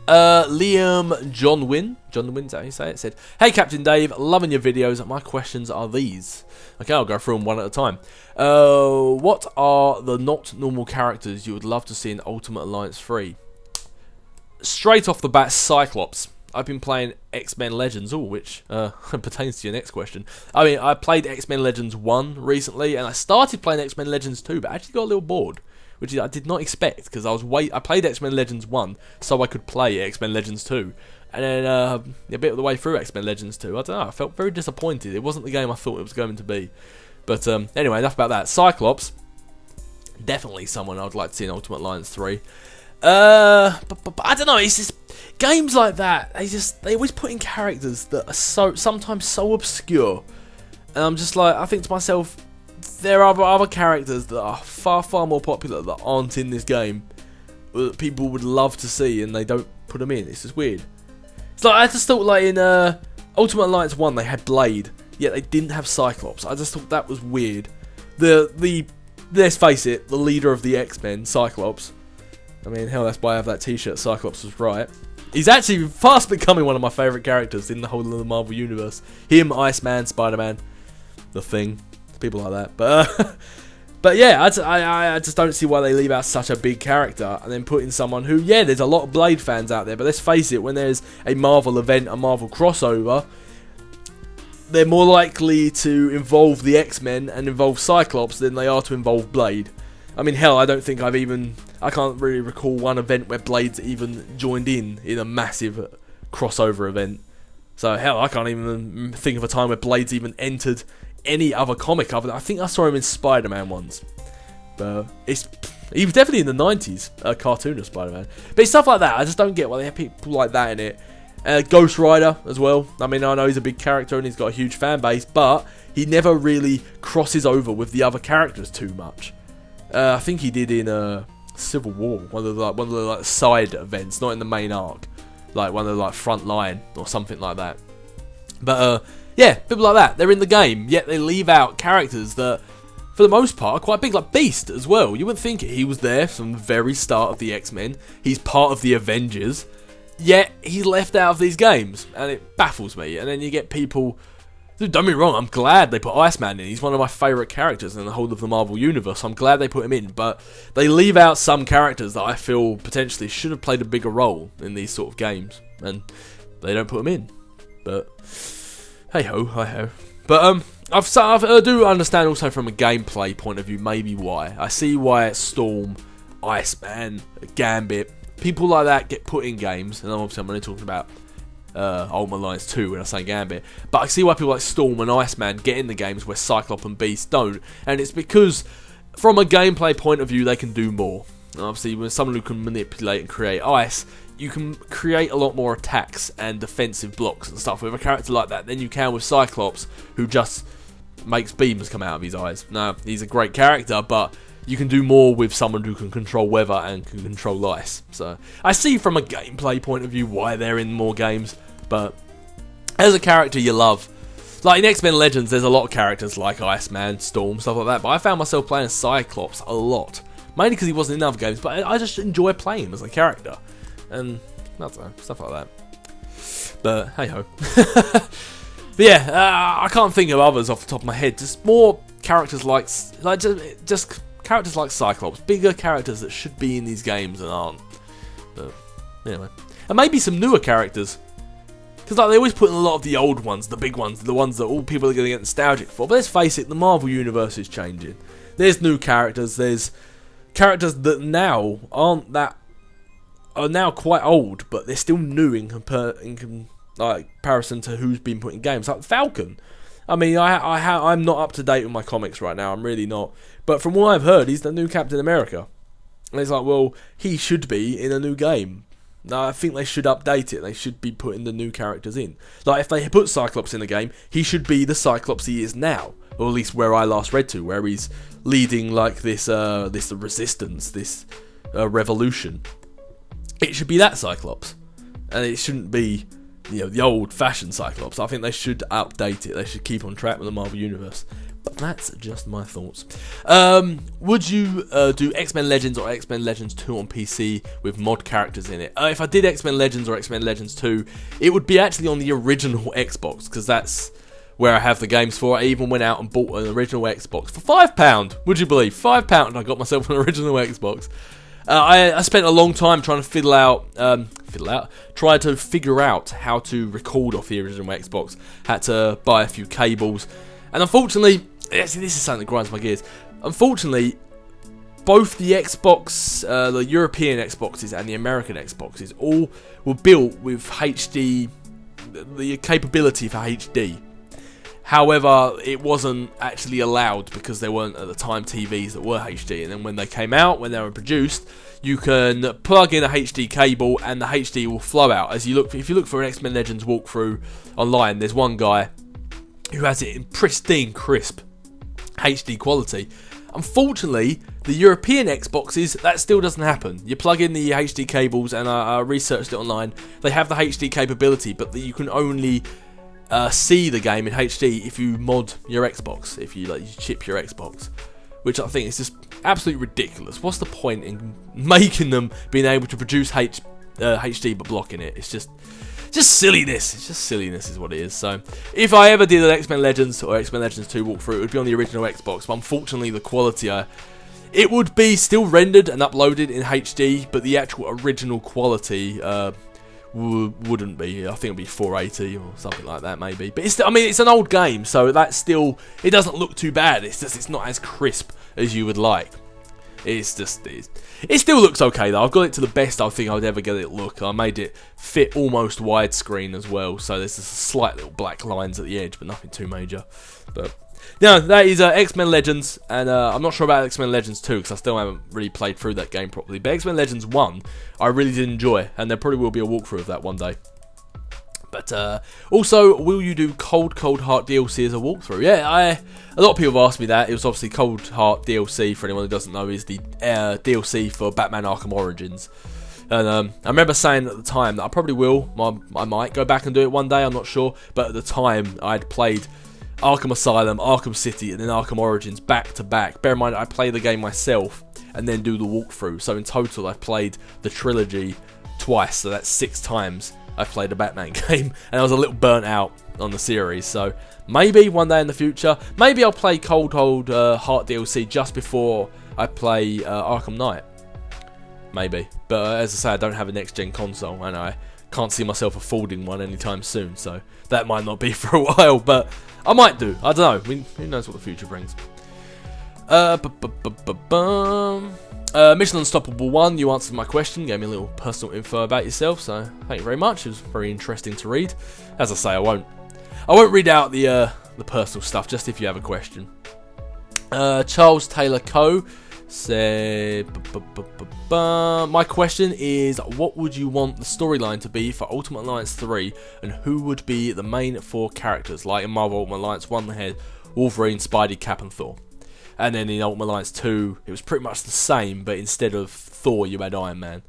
Liam John Wynn, is that how you say it? Said, hey Captain Dave, loving your videos. My questions are these. Okay, I'll go through them one at a time. What are the not normal characters you would love to see in Ultimate Alliance 3? Straight off the bat, Cyclops. I've been playing X-Men Legends, which pertains to your next question. I mean, I played X-Men Legends 1 recently, and I started playing X-Men Legends 2, but I actually got a little bored, which I did not expect, because I played X-Men Legends 1 so I could play X-Men Legends 2, and then a bit of the way through X-Men Legends 2, I don't know, I felt very disappointed. It wasn't the game I thought it was going to be. But anyway, enough about that. Cyclops, definitely someone I would like to see in Ultimate Alliance 3. But I don't know, it's just games like that, they always put in characters that are sometimes so obscure, and I'm just like, I think to myself, there are other characters that are far more popular that aren't in this game that people would love to see, and they don't put them in. It's just weird. It's like, I just thought, like in Ultimate Alliance 1 they had Blade, yet they didn't have Cyclops. I just thought that was weird. Let's face it, the leader of the X-Men, Cyclops, I mean, hell, that's why I have that t-shirt, Cyclops was right. He's actually fast becoming one of my favourite characters in the whole of the Marvel Universe. Him, Iceman, Spider-Man, The Thing, people like that. But yeah, I just don't see why they leave out such a big character and then put in someone who, yeah, there's a lot of Blade fans out there, but let's face it, when there's a Marvel event, a Marvel crossover, they're more likely to involve the X-Men and involve Cyclops than they are to involve Blade. I mean, hell, I don't think I can't really recall one event where Blade's even joined in a massive crossover event. So, hell, I can't even think of a time where Blade's even entered any other comic other than, I think I saw him in Spider-Man once. But he was definitely in the 90s, a cartoon of Spider-Man. But it's stuff like that, I just don't get why they have people like that in it. Ghost Rider as well. I mean, I know he's a big character and he's got a huge fan base, but he never really crosses over with the other characters too much. I think he did in Civil War, one of the side events, not in the main arc, like one of the front line or something like that. But yeah, people like that, they're in the game, yet they leave out characters that, for the most part, are quite big, like Beast as well. You wouldn't think it. He was there from the very start of the X-Men. He's part of the Avengers, yet he's left out of these games, and it baffles me. And then you get people. Dude, don't get me wrong, I'm glad they put Iceman in. He's one of my favourite characters in the whole of the Marvel Universe. I'm glad they put him in, but they leave out some characters that I feel potentially should have played a bigger role in these sort of games, and they don't put them in. But hey ho, hi ho. But I do understand also from a gameplay point of view maybe why. I see why Storm, Iceman, Gambit, people like that get put in games, and obviously I'm only talking about Ultimate Alliance 2 when I say Gambit, but I see why people like Storm and Iceman get in the games where Cyclops and Beast don't, and it's because from a gameplay point of view they can do more. And obviously when someone who can manipulate and create ice, you can create a lot more attacks and defensive blocks and stuff with a character like that than you can with Cyclops, who just makes beams come out of his eyes. Now, he's a great character, but you can do more with someone who can control weather and can control ice. So I see from a gameplay point of view why they're in more games, but as a character you love, like in X-Men Legends, there's a lot of characters like Iceman, Storm, stuff like that, but I found myself playing Cyclops a lot, mainly because he wasn't in other games, but I just enjoy playing him as a character, and I don't know, stuff like that. But hey ho. But yeah, I can't think of others off the top of my head. Just more characters like just characters like Cyclops, bigger characters that should be in these games and aren't. But anyway, and maybe some newer characters, because like they always put in a lot of the old ones, the big ones, the ones that all people are going to get nostalgic for. But let's face it, the Marvel Universe is changing. There's new characters. There's characters that now are now quite old, but they're still new in comparison to who's been put in games. Like Falcon. I mean, I'm not up to date with my comics right now. I'm really not. But from what I've heard, he's the new Captain America. And it's like, well, he should be in a new game. I think they should update it. They should be putting the new characters in. Like, if they put Cyclops in the game, he should be the Cyclops he is now. Or at least where I last read to, where he's leading, like, this resistance, this revolution. It should be that Cyclops. And it shouldn't be, the old-fashioned Cyclops. I think they should update it. They should keep on track with the Marvel Universe. But that's just my thoughts. Would you do X-Men Legends or X-Men Legends 2 on PC with mod characters in it? If I did X-Men Legends or X-Men Legends 2, it would be actually on the original Xbox, because that's where I have the games for. I even went out and bought an original Xbox for £5. Would you believe? £5 I got myself an original Xbox. I spent a long time trying to try to figure out how to record off the original Xbox. Had to buy a few cables, and unfortunately, this is something that grinds my gears. Unfortunately, both the Xbox, the European Xboxes and the American Xboxes, all were built with HD, the capability for HD. However, it wasn't actually allowed because there weren't at the time TVs that were HD. And then when they came out, when they were produced, you can plug in a HD cable and the HD will flow out. If you look for an X-Men Legends walkthrough online, there's one guy who has it in pristine, crisp HD quality. Unfortunately, the European Xboxes, that still doesn't happen. You plug in the HD cables, and I researched it online. They have the HD capability, but you can only see the game in HD if you mod your Xbox, if you chip your Xbox, which I think is just absolutely ridiculous. What's the point in making them being able to produce HD but blocking it. It's just silliness. It's just silliness is what it is. So if I ever did an X-Men Legends or X-Men Legends 2 walkthrough, it would be on the original Xbox. But unfortunately, the quality, it would be still rendered and uploaded in HD, but the actual original quality wouldn't be. I think it'd be 480 or something like that, maybe. But it's, I mean, it's an old game, so that's still, it doesn't look too bad. It's just, it's not as crisp as you would like. It's just, it still looks okay though. I've got it to the best I think I would ever get it look. I made it fit almost widescreen as well, so there's just slight little black lines at the edge, but nothing too major. But no, that is X-Men Legends, and I'm not sure about X-Men Legends 2 because I still haven't really played through that game properly. But X-Men Legends 1, I really did enjoy, and there probably will be a walkthrough of that one day. But also, will you do Cold Heart DLC as a walkthrough? Yeah, a lot of people have asked me that. It was obviously Cold Heart DLC, for anyone who doesn't know, is the DLC for Batman Arkham Origins. And I remember saying at the time that I probably will. I might go back and do it one day, I'm not sure. But at the time, I'd played Arkham Asylum, Arkham City, and then Arkham Origins back to back. Bear in mind, I play the game myself and then do the walkthrough. So in total, I've played the trilogy twice, so that's 6 times I've played a Batman game, and I was a little burnt out on the series. So maybe one day in the future, maybe I'll play Cold Heart DLC just before I play Arkham Knight. Maybe, but as I say, I don't have a next-gen console, and I can't see myself affording one anytime soon. So that might not be for a while, but I might do. I don't know. Who knows what the future brings? Mission Unstoppable 1, you answered my question, gave me a little personal info about yourself, so thank you very much. It was very interesting to read. As I say, I won't read out the personal stuff, just if you have a question. Charles Taylor Coe said, my question is, what would you want the storyline to be for Ultimate Alliance 3, and who would be the main 4 characters? Like in Marvel Ultimate Alliance 1, they had Wolverine, Spidey, Cap, and Thor. And then in Ultimate Alliance 2, it was pretty much the same, but instead of Thor, you had Iron Man.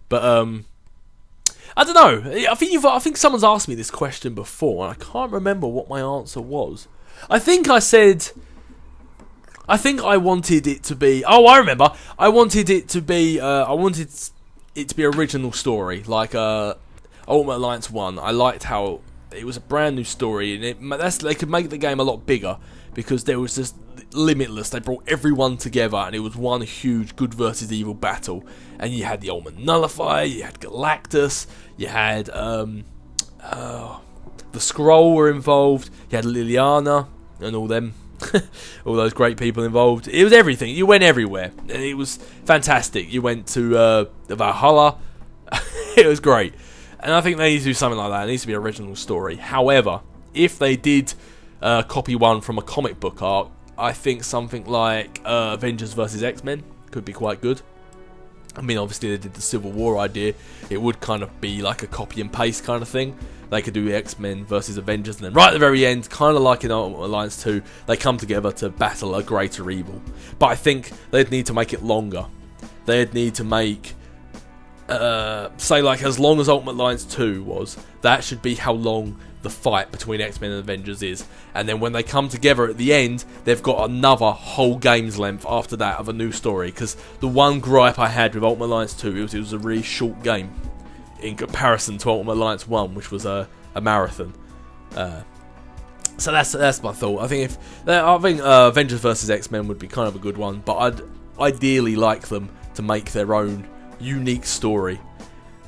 But I don't know. I think someone's asked me this question before, and I can't remember what my answer was. I think I wanted it to be. Oh, I remember. I wanted it to be original story, like Ultimate Alliance 1. I liked how it was a brand new story, and they could make the game a lot bigger because there was just limitless. They brought everyone together, and it was one huge good versus evil battle. And you had the Ultimate Nullifier, you had Galactus, you had the Skrull were involved, you had Liliana, and all them, all those great people involved. It was everything. You went everywhere, and it was fantastic. You went to Valhalla. It was great, and I think they need to do something like that. It needs to be an original story. However, if they did copy one from a comic book arc, I think something like Avengers vs X-Men could be quite good. I mean, obviously they did the Civil War idea. It would kind of be like a copy and paste kind of thing. They could do X-Men versus Avengers, and then right at the very end, kind of like in Alliance 2, they come together to battle a greater evil. But I think they'd need to make it longer. They'd need to make, say like as long as Ultimate Alliance 2 was, that should be how long the fight between X-Men and Avengers is. And then when they come together at the end, they've got another whole game's length after that of a new story. Because the one gripe I had with Ultimate Alliance 2, it was a really short game in comparison to Ultimate Alliance 1, which was a marathon. So that's my thought. I think Avengers vs X-Men would be kind of a good one, but I'd ideally like them to make their own unique story.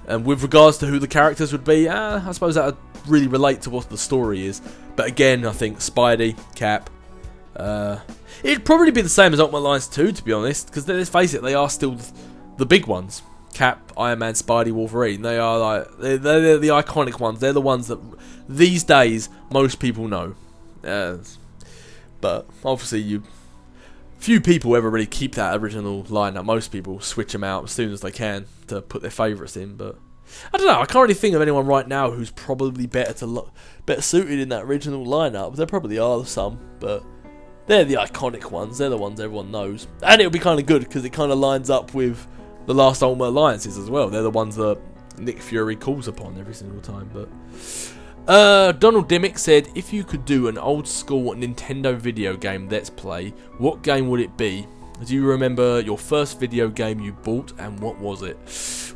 And with regards to who the characters would be, I suppose that would really relate to what the story is. But again, I think Spidey, Cap, it'd probably be the same as Ultimate Alliance 2, to be honest, because let's face it, they are still the big ones. Cap, Iron Man, Spidey, Wolverine. They are like they're the iconic ones. They're the ones that these days most people know. But obviously, few people ever really keep that original lineup. Most people switch them out as soon as they can to put their favourites in. But I don't know. I can't really think of anyone right now who's probably better suited in that original lineup. There probably are some, but they're the iconic ones. They're the ones everyone knows, and it'll be kind of good because it kind of lines up with the last Ultimate Alliances as well. They're the ones that Nick Fury calls upon every single time. But Donald Dimmick said, if you could do an old school Nintendo video game Let's Play, what game would it be? Do you remember your first video game you bought, and what was it?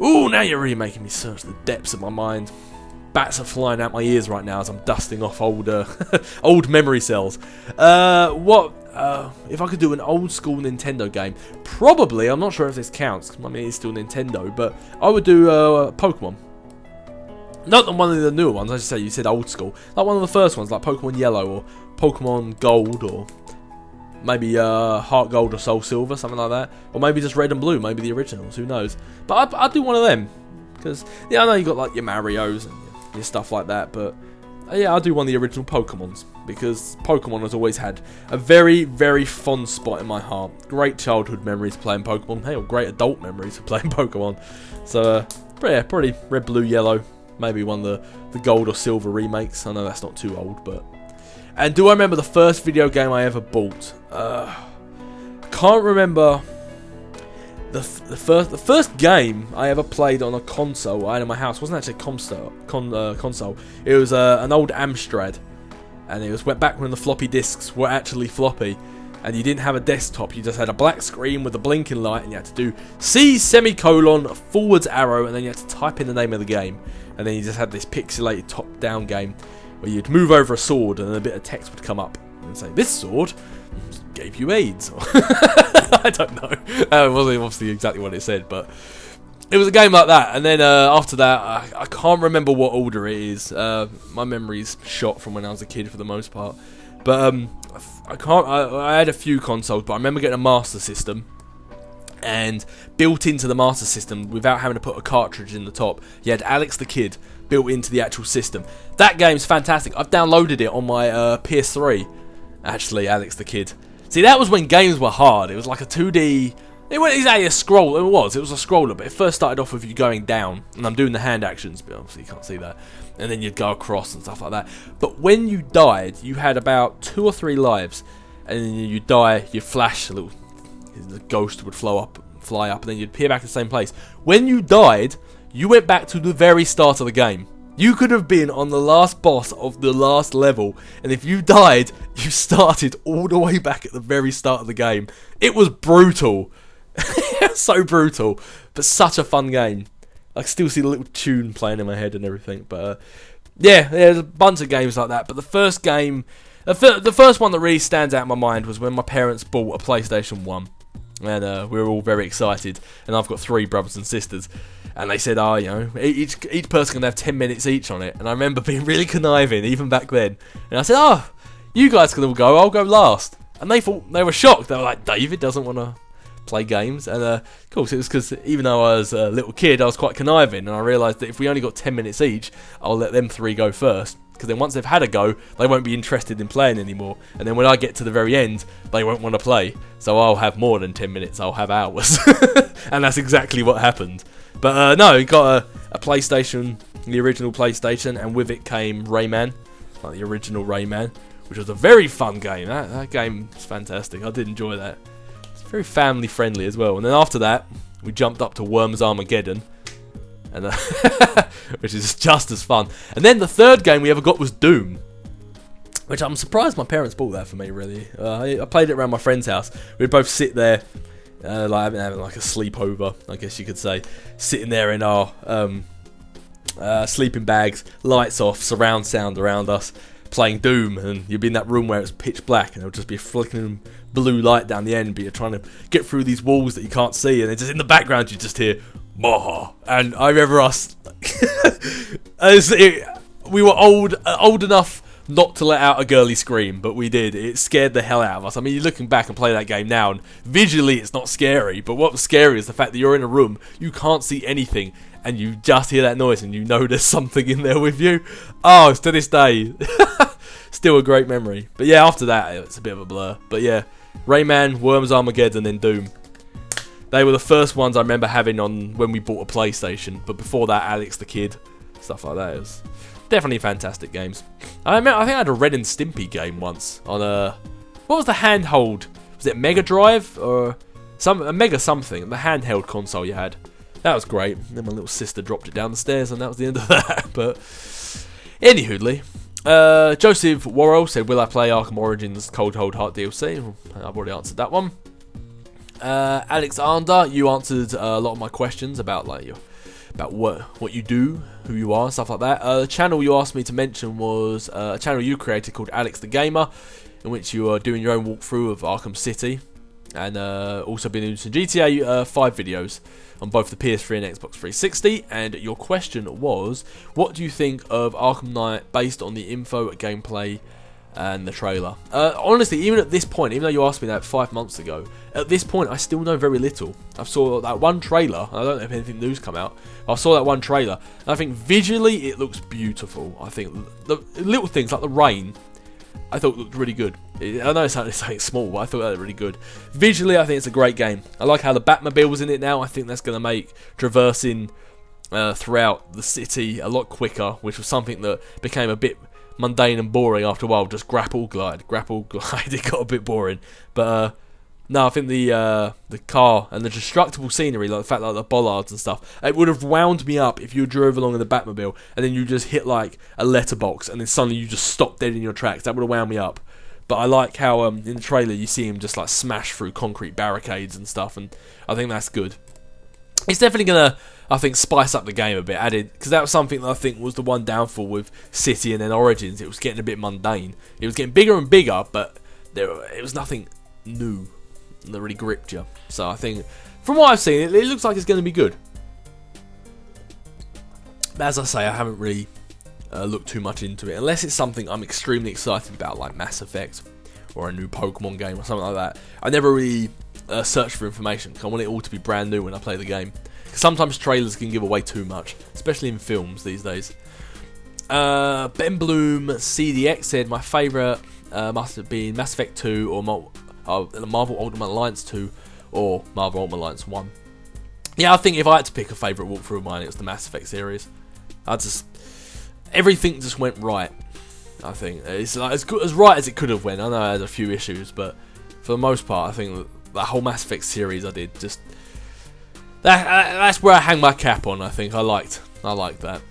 Ooh, now you're really making me search the depths of my mind. Bats are flying out my ears right now as I'm dusting off old old memory cells. If I could do an old school Nintendo game, probably, I'm not sure if this counts, I mean it's still Nintendo, but I would do Pokemon. Not one of the newer ones, as you said old school. Like one of the first ones, like Pokemon Yellow or Pokemon Gold, or maybe Heart Gold or Soul Silver, something like that. Or maybe just Red and Blue, maybe the originals, who knows. But I'd do one of them. Because, yeah, I know you got like your Marios and your stuff like that, but yeah, I'll do one of the original Pokemons, because Pokemon has always had a very, very fond spot in my heart. Great childhood memories playing Pokemon, hey, or great adult memories of playing Pokemon. So, yeah, probably Red, Blue, Yellow, maybe one of the Gold or Silver remakes. I know that's not too old, but... And do I remember the first video game I ever bought? Can't remember... The first game I ever played on a console I had in my house wasn't actually a console. It was an old Amstrad, and it was back when the floppy disks were actually floppy, and you didn't have a desktop. You just had a black screen with a blinking light, and you had to do C semicolon forwards arrow, and then you had to type in the name of the game, and then you just had this pixelated top-down game where you'd move over a sword, and then a bit of text would come up and say, "This sword gave you AIDS." I don't know. It wasn't obviously exactly what it said, but it was a game like that. And then after that, I can't remember what order it is. My memory's shot from when I was a kid for the most part. But I had a few consoles, but I remember getting a Master System. And built into the Master System, without having to put a cartridge in the top, you had Alex the Kid built into the actual system. That game's fantastic. I've downloaded it on my PS3. Actually, Alex the Kid. See, that was when games were hard. It was like a 2D... It wasn't exactly a scroll. It was a scroller, but it first started off with you going down. And I'm doing the hand actions, but obviously you can't see that. And then you'd go across and stuff like that. But when you died, you had about 2 or 3 lives. And then you'd die, you'd flash a little... The ghost would fly up, and then you'd appear back in the same place. When you died, you went back to the very start of the game. You could have been on the last boss of the last level, and if you died, you started all the way back at the very start of the game. It was brutal. So brutal, but such a fun game. I can still see the little tune playing in my head and everything. But yeah, there's a bunch of games like that. But the first game, the first one that really stands out in my mind was when my parents bought a PlayStation 1. And we were all very excited. And I've got 3 brothers and sisters. And they said, you know, each person can have 10 minutes each on it. And I remember being really conniving, even back then. And I said, you guys can all go, I'll go last. And they were shocked. They were like, David doesn't want to play games. And of course, it was because even though I was a little kid, I was quite conniving. And I realised that if we only got 10 minutes each, I'll let them 3 go first. Because then once they've had a go, they won't be interested in playing anymore. And then when I get to the very end, they won't want to play. So I'll have more than 10 minutes, I'll have hours. And that's exactly what happened. But no, we got a PlayStation, the original PlayStation, and with it came Rayman, like the original Rayman, which was a very fun game. That game is fantastic. I did enjoy that. It's very family friendly as well. And then after that, we jumped up to Worms Armageddon. And which is just as fun. And then the third game we ever got was Doom, which I'm surprised my parents bought that for me, really. I played it around my friend's house. We'd both sit there, like having like a sleepover, I guess you could say, sitting there in our sleeping bags, lights off, surround sound around us, playing Doom, and you'd be in that room where it's pitch black, and it'll just be a flickering blue light down the end, but you're trying to get through these walls that you can't see, and then just in the background you just hear "Bah!" And I remember us, we were old enough not to let out a girly scream, but we did. It scared the hell out of us. I mean, you're looking back and play that game now, and visually it's not scary, but what was scary is the fact that you're in a room, you can't see anything, and you just hear that noise, and you know there's something in there with you. Oh, to this day, still a great memory. But yeah, after that, it's a bit of a blur. But yeah, Rayman, Worms Armageddon, and Doom. They were the first ones I remember having on when we bought a PlayStation. But before that, Alex the Kid, stuff like that. It was definitely fantastic games. I think I had a Ren and Stimpy game once on what was the handheld? Was it Mega Drive or a Mega something? The handheld console you had. That was great. Then my little sister dropped it down the stairs, and that was the end of that. But anywhoodly, Joseph Worrell said, "Will I play Arkham Origins Cold Hold Heart DLC?" I've already answered that one. Alexander, you answered a lot of my questions about like about what you do, who you are, and stuff like that. The channel you asked me to mention was a channel you created called Alex the Gamer, in which you are doing your own walkthrough of Arkham City, and also been doing some GTA 5 videos on both the PS3 and Xbox 360. And your question was, what do you think of Arkham Knight based on the info, gameplay, and the trailer? Honestly, even at this point, even though you asked me that 5 months ago, at this point I still know very little. I saw that one trailer, and I don't know if anything new's come out. I saw that one trailer, and I think visually it looks beautiful. I think the little things like the rain, I thought looked really good. I know it's something small, but I thought that was really good. Visually, I think it's a great game. I like how the Batmobile was in it now. I think that's going to make traversing throughout the city a lot quicker, which was something that became a bit mundane and boring after a while. Just grapple glide. It got a bit boring, but no, I think the car and the destructible scenery, like the fact like the bollards and stuff, it would have wound me up if you drove along in the Batmobile and then you just hit like a letterbox and then suddenly you just stopped dead in your tracks. That would have wound me up. But I like how in the trailer you see him just like smash through concrete barricades and stuff, and I think that's good. It's definitely gonna, I think, spice up the game a bit, added, because that was something that I think was the one downfall with City and then Origins. It was getting a bit mundane. It was getting bigger and bigger, but it was nothing new that really gripped you. So I think, from what I've seen, it looks like it's going to be good. But as I say, I haven't really looked too much into it, unless it's something I'm extremely excited about, like Mass Effect or a new Pokemon game or something like that. I never really search for information, because I want it all to be brand new when I play the game. Because sometimes trailers can give away too much, especially in films these days. Ben Bloom CDX said, my favourite must have been Mass Effect 2 or Marvel Ultimate Alliance 2 or Marvel Ultimate Alliance 1. Yeah, I think if I had to pick a favourite walkthrough of mine, it's the Mass Effect series. Everything just went right. I think it's like as right as it could have went. I know it had a few issues, but for the most part, I think the whole Mass Effect series I did just that's where I hang my cap on. I think I liked that.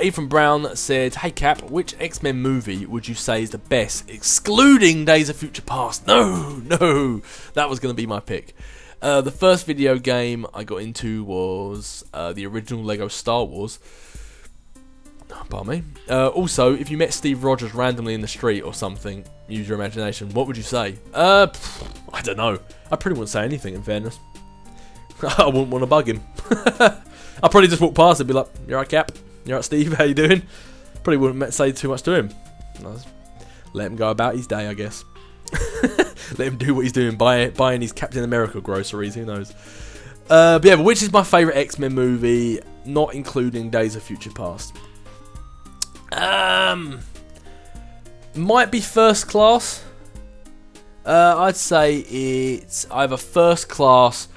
Ethan Brown said, "Hey Cap, which X-Men movie would you say is the best, excluding Days of Future Past?" No, that was going to be my pick. The first video game I got into was the original Lego Star Wars. Pardon me. Also, if you met Steve Rogers randomly in the street or something, use your imagination, what would you say? I don't know. I pretty wouldn't say anything, in fairness. I wouldn't want to bug him. I'd probably just walk past and be like, "You alright, Cap? You alright, Steve? How you doing?" Probably wouldn't say too much to him. Let him go about his day, I guess. Let him do what he's doing, buying his Captain America groceries, who knows. But which is my favourite X-Men movie, not including Days of Future Past? Might be First Class. I'd say it's either First Class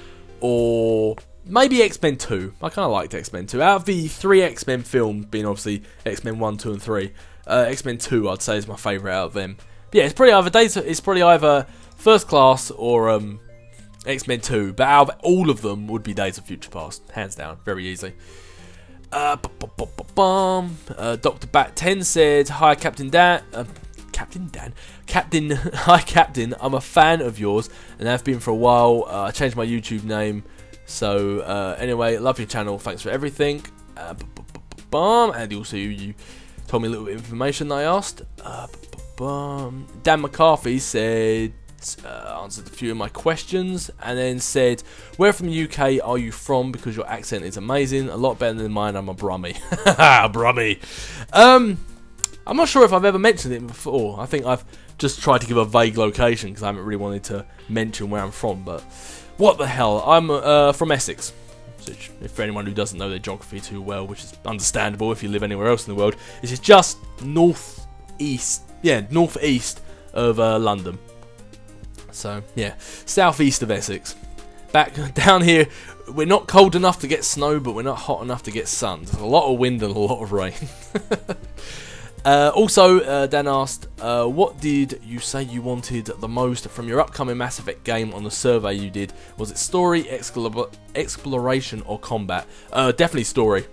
or maybe X-Men 2. I kind of liked X-Men 2. Out of the 3 X-Men films, being obviously X-Men 1, 2 and 3, X-Men 2 I'd say is my favourite out of them. But yeah, it's probably either First Class or X-Men 2. But out of all of them would be Days of Future Past. Hands down. Very easy. Dr. Bat 10 said, "Hi Captain Dan. Hi Captain, I'm a fan of yours and have been for a while. I changed my YouTube name. So anyway, love your channel. Thanks for everything." And also you told me a little bit of information that I asked. Dan McCarthy said, answered a few of my questions and then said, "Where from the UK are you from? Because your accent is amazing, a lot better than mine. I'm a Brummie." Brummie. I'm not sure if I've ever mentioned it before. I think I've just tried to give a vague location because I haven't really wanted to mention where I'm from. But what the hell? I'm from Essex. Which, if for anyone who doesn't know their geography too well, which is understandable if you live anywhere else in the world, is just northeast of London. So yeah, southeast of Essex. Back down here, we're not cold enough to get snow, but we're not hot enough to get sun. There's a lot of wind and a lot of rain. Also, Dan asked, "What did you say you wanted the most from your upcoming Mass Effect game on the survey you did? Was it story, exploration, or combat?" Definitely story.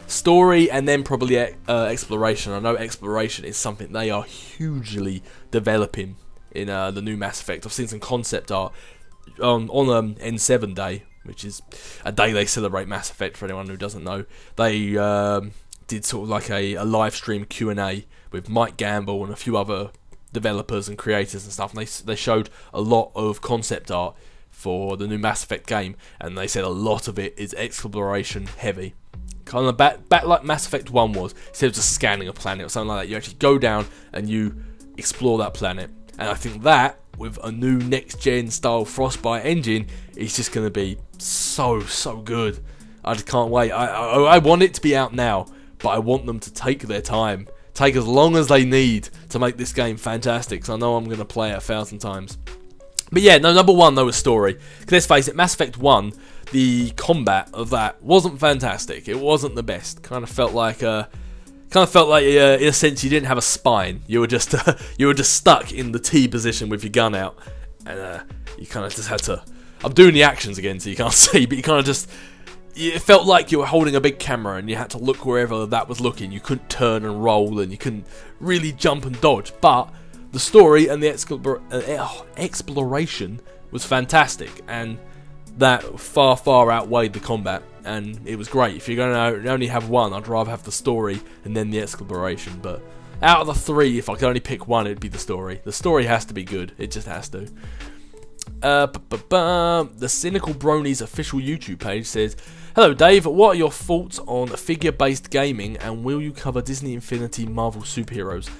Story and then probably exploration. I know exploration is something they are hugely developing in the new Mass Effect. I've seen some concept art on N7 Day, which is a day they celebrate Mass Effect. For anyone who doesn't know, they did sort of like a live stream Q&A with Mike Gamble and a few other developers and creators and stuff, and they showed a lot of concept art for the new Mass Effect game, and they said a lot of it is exploration heavy, kind of back like Mass Effect 1 was. Instead of just scanning a planet or something like that, you actually go down and you explore that planet. And I think that with a new next gen style Frostbite engine is just going to be so good. I just can't wait. I want it to be out now, but I want them to take their time, take as long as they need to make this game fantastic, because I know I'm going to play it 1,000 times. But yeah, no, number one though was story. Because let's face it, Mass Effect 1, the combat of that wasn't fantastic. It wasn't the best. Kind of felt like in a sense you didn't have a spine. You were just stuck in the T position with your gun out, and you kind of just had to. I'm doing the actions again, so you can't see, but you kind of just. It felt like you were holding a big camera and you had to look wherever that was looking. You couldn't turn and roll, and you couldn't really jump and dodge. But the story and the exploration was fantastic, and that far outweighed the combat, and it was great. If you're going to only have one, I'd rather have the story and then the exploration. But out of the three, if I could only pick one, it'd be the story. The story has to be good. It just has to. The Cynical Bronies official YouTube page says, "Hello Dave, what are your thoughts on figure-based gaming, and will you cover Disney Infinity Marvel superheroes?"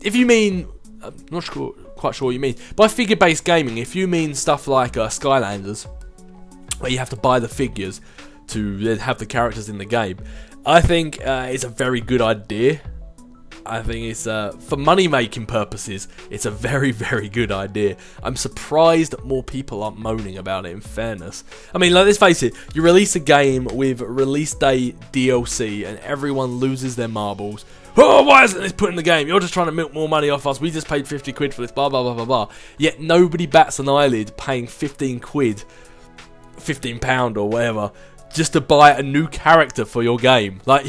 If you mean, I'm not quite sure what you mean by figure-based gaming. If you mean stuff like Skylanders, where you have to buy the figures to then have the characters in the game, I think it's a very good idea. I think it's, for money-making purposes, it's a very good idea. I'm surprised more people aren't moaning about it, in fairness. I mean, let's face it, you release a game with release day DLC and everyone loses their marbles. "Oh, why isn't this put in the game? You're just trying to milk more money off us. We just paid 50 quid for this, blah, blah, blah, blah, blah." Yet nobody bats an eyelid paying 15 quid, £15 or whatever, just to buy a new character for your game. Like,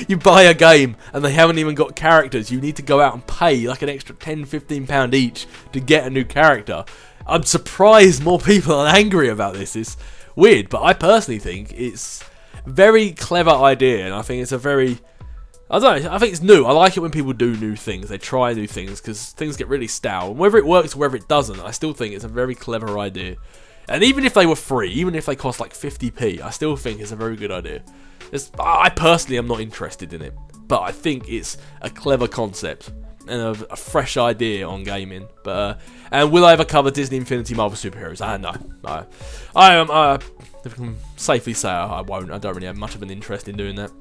you buy a game and they haven't even got characters. You need to go out and pay like an extra £10, £15 each to get a new character. I'm surprised more people are angry about this. It's weird, but I personally think it's a very clever idea, and I think it's a very... I don't know, I think it's new. I like it when people do new things. They try new things, because things get really stale. And whether it works or whether it doesn't, I still think it's a very clever idea. And even if they were free, even if they cost like 50p, I still think it's a very good idea. I personally am not interested in it, but I think it's a clever concept and a fresh idea on gaming. But and will I ever cover Disney Infinity Marvel superheroes? No. I can safely say I won't. I don't really have much of an interest in doing that.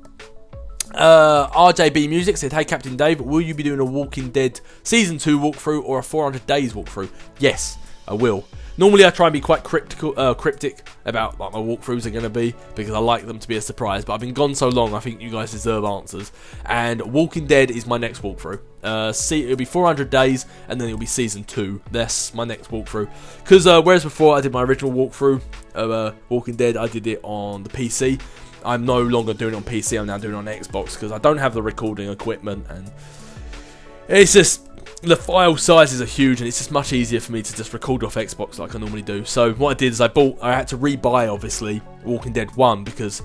RJB Music said, "Hey Captain Dave, will you be doing a Walking Dead Season 2 walkthrough or a 400 Days walkthrough?" Yes, I will. Normally I try and be quite cryptic about what my walkthroughs are going to be, because I like them to be a surprise, but I've been gone so long, I think you guys deserve answers. And Walking Dead is my next walkthrough. It'll be 400 Days, and then it'll be Season 2. That's my next walkthrough. Because whereas before I did my original walkthrough of Walking Dead, I did it on the PC. I'm no longer doing it on PC, I'm now doing it on Xbox, because I don't have the recording equipment, and it's just, the file sizes are huge, and it's just much easier for me to just record off Xbox like I normally do. So what I did is I had to rebuy, obviously, Walking Dead 1, because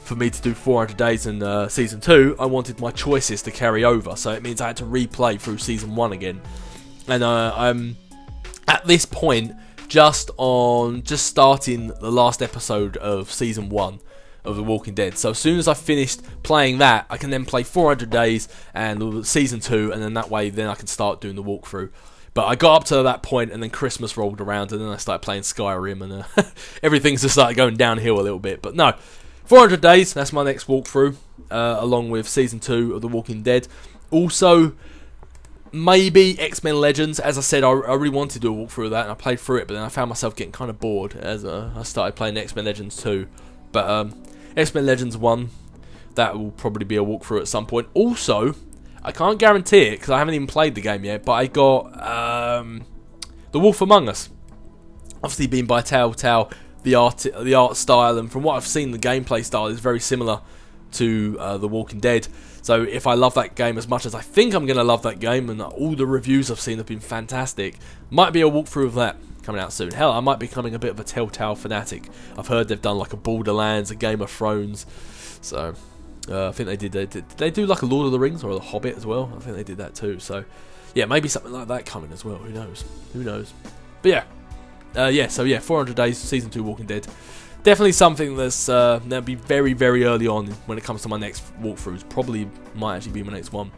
for me to do 400 Days in Season 2, I wanted my choices to carry over, so it means I had to replay through Season 1 again. And I'm, at this point, just starting the last episode of Season 1 of The Walking Dead. So as soon as I finished playing that, I can then play 400 Days and Season 2, and then that way then I can start doing the walkthrough. But I got up to that point, and then Christmas rolled around, and then I started playing Skyrim, and everything's just started going downhill a little bit. But no, 400 Days, that's my next walkthrough, along with Season 2 of The Walking Dead. Also, maybe X-Men Legends. As I said, I really wanted to do a walkthrough of that, and I played through it, but then I found myself getting kind of bored as I started playing X-Men Legends 2. But X-Men Legends 1, that will probably be a walkthrough at some point. Also, I can't guarantee it because I haven't even played the game yet, but I got The Wolf Among Us. Obviously being by Telltale, the art style, and from what I've seen, the gameplay style is very similar to The Walking Dead. So if I love that game as much as I think I'm going to love that game, and all the reviews I've seen have been fantastic, might be a walkthrough of that. coming out soon. Hell, I might be becoming a bit of a Telltale fanatic. I've heard they've done like a Borderlands, a Game of Thrones, so I think did they do like a Lord of the Rings or a Hobbit as well? I think they did that too. So yeah, maybe something like that coming as well. Who knows? Who knows? But yeah, so 400 days, season 2 Walking Dead. Definitely something that's that'll be very, very early on when it comes to my next walkthroughs. Probably might actually be my next one.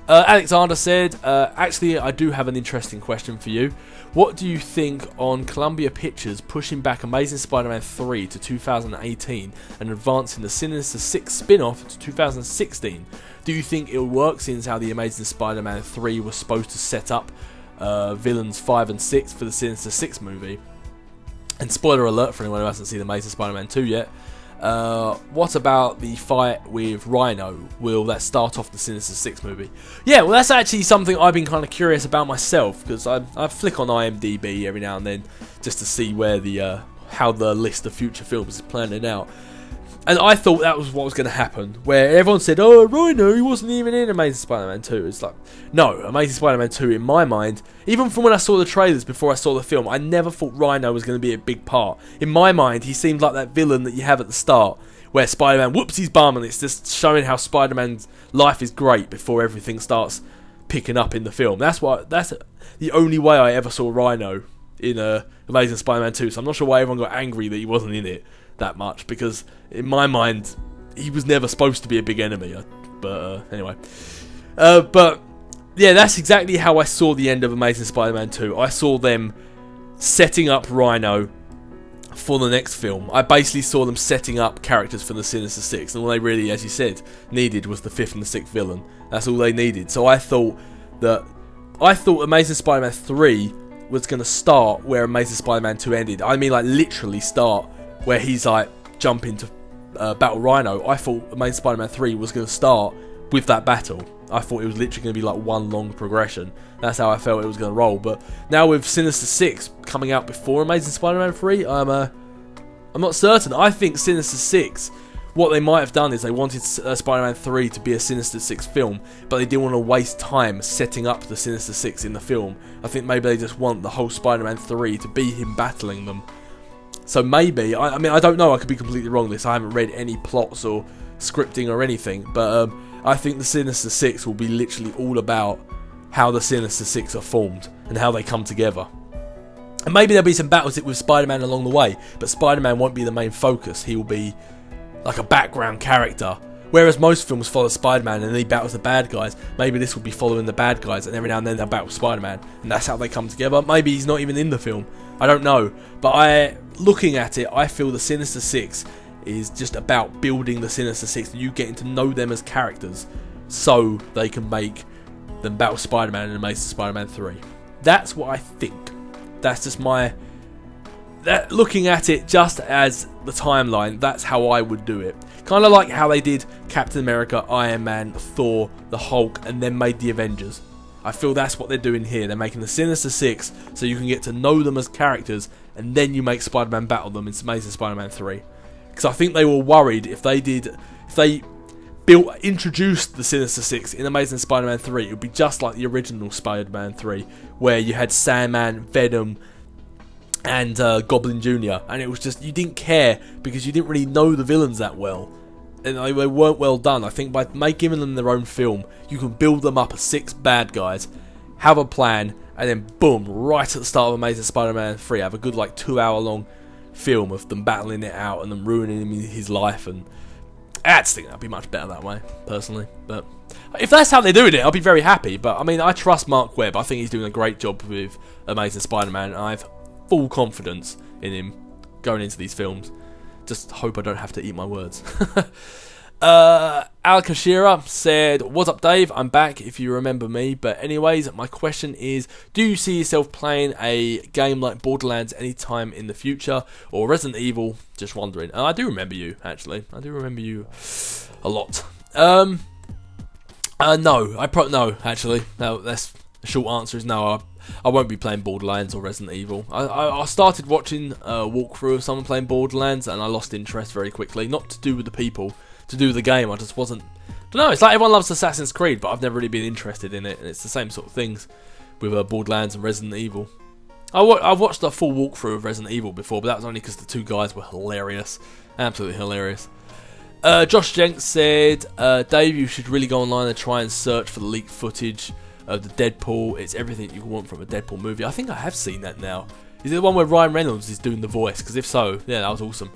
Alexander said, actually, I do have an interesting question for you. What do you think on Columbia Pictures pushing back Amazing Spider-Man 3 to 2018 and advancing the Sinister Six spin-off to 2016? Do you think it'll work, since how the Amazing Spider-Man 3 was supposed to set up villains 5 and 6 for the Sinister Six movie? And spoiler alert for anyone who hasn't seen Amazing Spider-Man 2 yet, what about the fight with Rhino? Will that start off the Sinister Six movie? Yeah, well, that's actually something I've been kind of curious about myself, because I flick on IMDb every now and then just to see where the how the list of future films is planning out. And I thought that was what was going to happen, where everyone said, oh, Rhino, he wasn't even in Amazing Spider-Man 2. It's like, no, Amazing Spider-Man 2, in my mind, even from when I saw the trailers before I saw the film, I never thought Rhino was going to be a big part. In my mind, he seemed like that villain that you have at the start, where Spider-Man whoops his bum, and it's just showing how Spider-Man's life is great before everything starts picking up in the film. That's the only way I ever saw Rhino in Amazing Spider-Man 2, so I'm not sure why everyone got angry that he wasn't in it that much, because in my mind he was never supposed to be a big enemy, but anyway, but yeah, that's exactly how I saw the end of Amazing Spider-Man 2. I saw them setting up Rhino for the next film. I basically saw them setting up characters for the Sinister Six, and all they really, as you said, needed was the 5th and the 6th villain. That's all they needed. So I thought Amazing Spider-Man 3 was going to start where Amazing Spider-Man 2 ended. I mean, like, literally start where he's like jumping to battle Rhino. I thought Amazing Spider-Man 3 was going to start with that battle. I thought it was literally going to be like one long progression. That's how I felt it was going to roll. But now with Sinister Six coming out before Amazing Spider-Man 3, I'm not certain. I think Sinister Six, what they might have done is they wanted Spider-Man 3 to be a Sinister Six film, but they didn't want to waste time setting up the Sinister Six in the film. I think maybe they just want the whole Spider-Man 3 to be him battling them. So maybe, I mean, I don't know, I could be completely wrong with this. I haven't read any plots or scripting or anything, but I think the Sinister Six will be literally all about how the Sinister Six are formed and how they come together. And maybe there'll be some battles with Spider-Man along the way, but Spider-Man won't be the main focus. He will be like a background character. Whereas most films follow Spider-Man and he battles the bad guys, maybe this will be following the bad guys, and every now and then they'll battle Spider-Man, and that's how they come together. Maybe he's not even in the film. I don't know. But looking at it, I feel the Sinister Six is just about building the Sinister Six, and you getting to know them as characters so they can make them battle Spider-Man in Amazing Spider-Man 3. That's what I think. That's just looking at it just as the timeline, that's how I would do it. Kind of like how they did Captain America, Iron Man, Thor, the Hulk, and then made the Avengers. I feel that's what they're doing here. They're making the Sinister Six so you can get to know them as characters, and then you make Spider-Man battle them in Amazing Spider-Man 3. Because I think they were worried if they introduced the Sinister Six in Amazing Spider-Man 3, it would be just like the original Spider-Man 3, where you had Sandman, Venom, and Goblin Jr. And it was just, you didn't care because you didn't really know the villains that well. And they weren't well done. I think by giving them their own film, you can build them up as 6 bad guys, have a plan, and then boom, right at the start of Amazing Spider-Man 3, have a good like 2-hour long film of them battling it out and them ruining his life. And I just think that'd be much better that way, personally. But if that's how they're doing it, I'll be very happy. But I mean, I trust Mark Webb. I think he's doing a great job with Amazing Spider-Man, and I have full confidence in him going into these films. Just hope I don't have to eat my words. Al Kashira said, "What's up, Dave? I'm back if you remember me. But anyways, my question is, do you see yourself playing a game like Borderlands anytime in the future, or Resident Evil? Just wondering." And I do remember you, actually. I do remember you a lot. No, actually. No, that's the short answer is no. I won't be playing Borderlands or Resident Evil. I started watching a walkthrough of someone playing Borderlands, and I lost interest very quickly. Not to do with the people, to do with the game. I just wasn't. I don't know. It's like everyone loves Assassin's Creed, but I've never really been interested in it. And it's the same sort of things with Borderlands and Resident Evil. I watched the full walkthrough of Resident Evil before, but that was only because the two guys were hilarious. Absolutely hilarious. Josh Jenks said, Dave, you should really go online and try and search for the leaked footage of the Deadpool. It's everything you want from a Deadpool movie. I think I have seen that now. Is it the one where Ryan Reynolds is doing the voice? Because if so, yeah, that was awesome.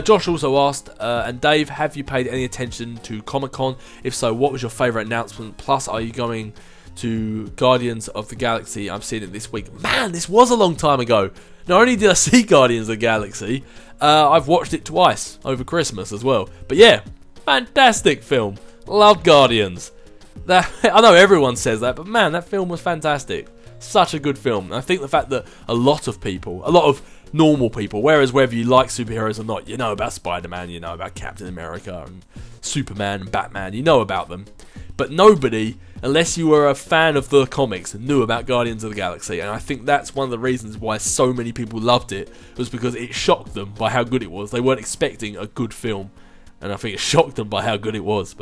Josh also asked, and Dave, have you paid any attention to Comic-Con? If so, what was your favourite announcement? Plus, are you going to Guardians of the Galaxy? I'm seeing it this week. Man, this was a long time ago. Not only did I see Guardians of the Galaxy, I've watched it twice over Christmas as well. But yeah, fantastic film. Loved Guardians. I know everyone says that, but man, that film was fantastic. Such a good film. And I think the fact that a lot of normal people, whereas whether you like superheroes or not, you know about Spider-Man, you know about Captain America and Superman and Batman, you know about them. But nobody, unless you were a fan of the comics, knew about Guardians of the Galaxy. And I think that's one of the reasons why so many people loved it, was because it shocked them by how good it was. They weren't expecting a good film, and I think it shocked them by how good it was.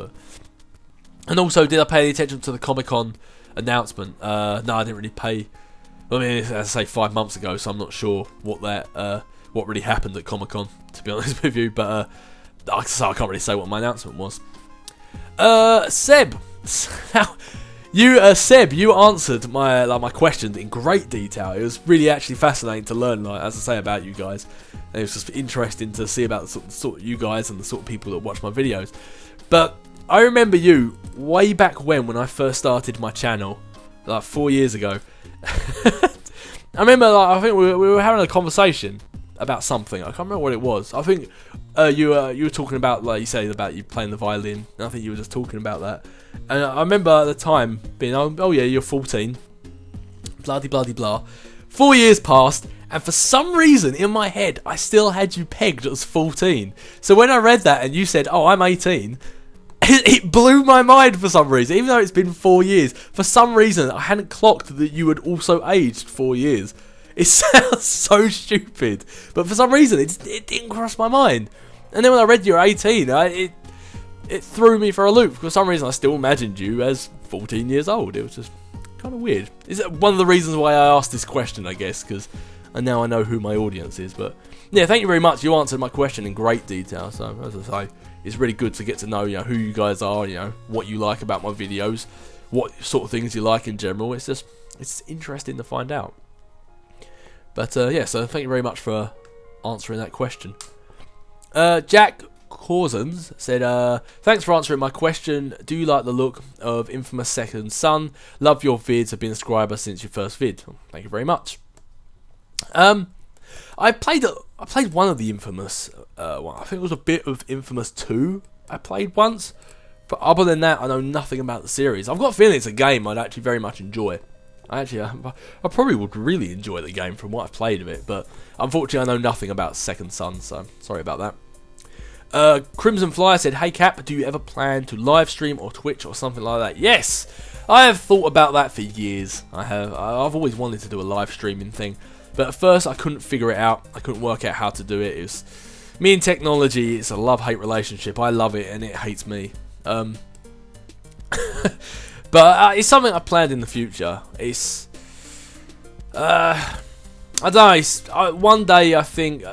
And also, did I pay any attention to the Comic-Con announcement? No, I didn't really pay. I mean, as I say, 5 months ago, so I'm not sure what really happened at Comic-Con, to be honest with you. But I can't really say what my announcement was. Seb, you answered my questions in great detail. It was really actually fascinating to learn, as I say, about you guys. And it was just interesting to see about the sort of you guys and the sort of people that watch my videos. But I remember you way back when I first started my channel, like 4 years ago. I remember, I think we were having a conversation about something. I can't remember what it was. I think you were talking about, like you said, about you playing the violin. And I think you were just talking about that. And I remember at the time being, oh yeah, you're 14. Bloody blah. 4 years passed, and for some reason in my head, I still had you pegged as 14. So when I read that and you said, oh, I'm 18, it blew my mind for some reason. Even though it's been 4 years, for some reason I hadn't clocked that you had also aged 4 years. It sounds so stupid, but for some reason it didn't cross my mind. And then when I read you're 18, it threw me for a loop. For some reason I still imagined you as 14 years old. It was just kind of weird. Is one of the reasons why I asked this question, I guess, because now I know who my audience is. But yeah, thank you very much. You answered my question in great detail. So as I say, it's really good to get to know, who you guys are, what you like about my videos, what sort of things you like in general. It's interesting to find out. But yeah, so thank you very much for answering that question. Jack Corzens said, thanks for answering my question. Do you like the look of Infamous Second Son? Love your vids. Have been a subscriber since your first vid. Thank you very much. I played one of the Infamous one. I think it was a bit of Infamous 2 I played once. But other than that, I know nothing about the series. I've got a feeling it's a game I'd actually very much enjoy. I probably would really enjoy the game from what I've played of it. But unfortunately, I know nothing about Second Son, so sorry about that. Crimson Flyer said, hey Cap, do you ever plan to live stream or Twitch or something like that? Yes! I have thought about that for years. I've always wanted to do a live streaming thing. But at first I couldn't figure it out. I couldn't work out how to do it. It was me and technology. It's a love-hate relationship. I love it and it hates me. But it's something I planned in the future. It's I don't know. One day I think.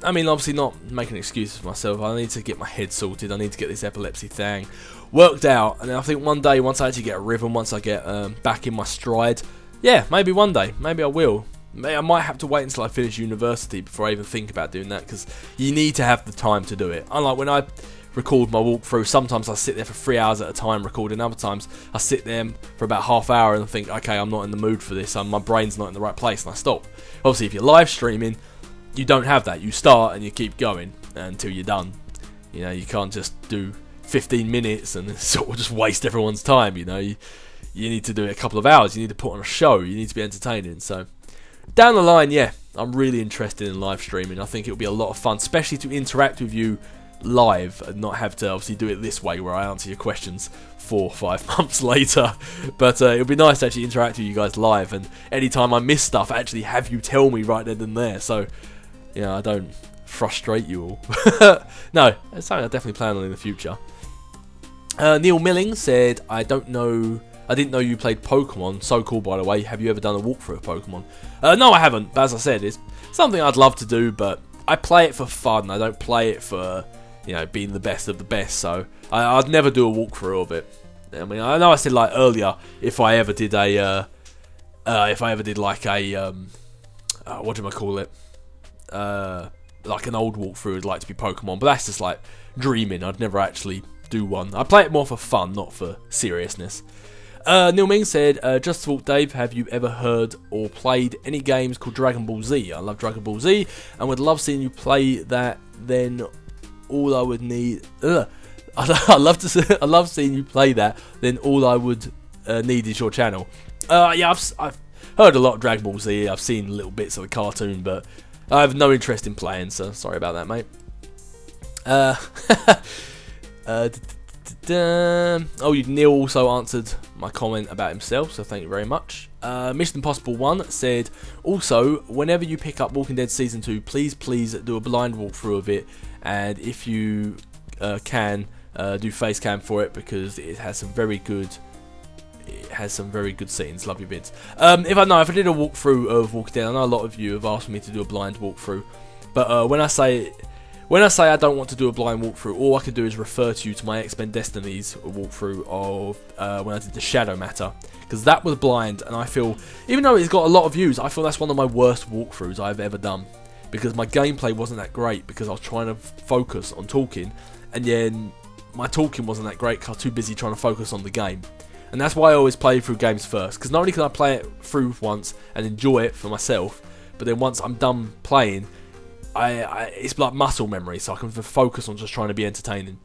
I mean, obviously not making excuses for myself. I need to get my head sorted. I need to get this epilepsy thing worked out. And then I think one day, once I actually get a rhythm, once I get back in my stride, yeah, maybe one day, maybe I will. I might have to wait until I finish university before I even think about doing that, because you need to have the time to do it. Unlike when I record my walkthrough, sometimes I sit there for 3 hours at a time recording, other times I sit there for about half hour and think, okay, I'm not in the mood for this, my brain's not in the right place, and I stop. Obviously, if you're live streaming, you don't have that. You start and you keep going until you're done. You can't just do 15 minutes and sort of just waste everyone's time. You need to do it a couple of hours. You need to put on a show. You need to be entertaining. So down the line, yeah, I'm really interested in live streaming. I think it'll be a lot of fun, especially to interact with you live and not have to obviously do it this way where I answer your questions 4 or 5 months later. But it'll be nice to actually interact with you guys live, and anytime I miss stuff, actually have you tell me right then and there, so I don't frustrate you all. No, it's something I definitely plan on in the future. Neil Milling said, I don't I didn't know you played Pokemon. So cool, by the way. Have you ever done a walkthrough of Pokemon? No, I haven't. But as I said, it's something I'd love to do, but I play it for fun. I don't play it for, you know, being the best of the best. So I'd never do a walkthrough of it. I mean, I know I said like earlier, if I ever did a, like a, what do I call it? Like an old walkthrough, it'd like to be Pokemon, but that's just like dreaming. I'd never actually do one. I play it more for fun, not for seriousness. Neil Ming said, just thought, Dave, have you ever heard or played any games called Dragon Ball Z? I love Dragon Ball Z and would love seeing you play that. Then all I would need, I love seeing you play that. Then all I would need is your channel. Yeah, I've heard a lot of Dragon Ball Z. I've seen little bits of the cartoon, but I have no interest in playing. So sorry about that, mate. Neil also answered my comment about himself, so thank you very much. Mission Impossible 1 said, also, whenever you pick up Walking Dead Season 2, please do a blind walkthrough of it, and if you can, do face cam for it, because it has some very good scenes. Love your vids. If I did a walkthrough of Walking Dead, I know a lot of you have asked me to do a blind walkthrough, but when I say I don't want to do a blind walkthrough, all I can do is refer you to my X-Men Destinies walkthrough of when I did the Shadow Matter, because that was blind, and I feel, even though it's got a lot of views, I feel that's one of my worst walkthroughs I've ever done, because my gameplay wasn't that great, because I was trying to focus on talking, and then my talking wasn't that great because I was too busy trying to focus on the game. And that's why I always play through games first, because not only can I play it through once and enjoy it for myself, but then once I'm done playing, it's like muscle memory, so I can focus on just trying to be entertaining.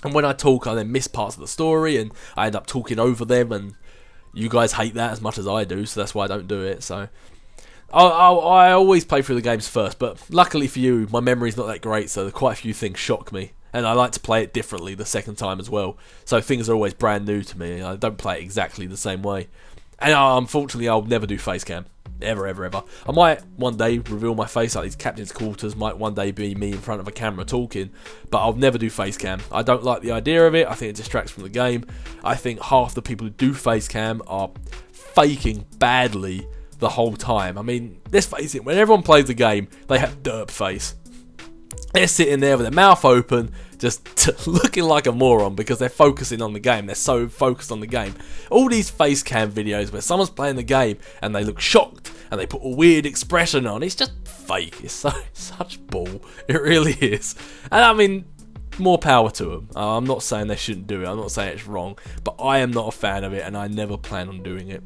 And when I talk, I then miss parts of the story, and I end up talking over them, and you guys hate that as much as I do, so that's why I don't do it. So I always play through the games first, but luckily for you, my memory's not that great, so quite a few things shock me. And I like to play it differently the second time as well. So things are always brand new to me. I don't play it exactly the same way. And unfortunately, I'll never do face cam. Ever, ever, ever. I might one day reveal my face like these captain's quarters. Might one day be me in front of a camera talking. But I'll never do face cam. I don't like the idea of it. I think it distracts from the game. I think half the people who do face cam are faking badly the whole time. I mean, let's face it. When everyone plays the game, they have derp face. They're sitting there with their mouth open, just looking like a moron because they're focusing on the game. They're so focused on the game. All these face cam videos where someone's playing the game and they look shocked and they put a weird expression on, it's just fake. It's such bull. It really is. And I mean, more power to them. I'm not saying they shouldn't do it. I'm not saying it's wrong. But I am not a fan of it, and I never plan on doing it.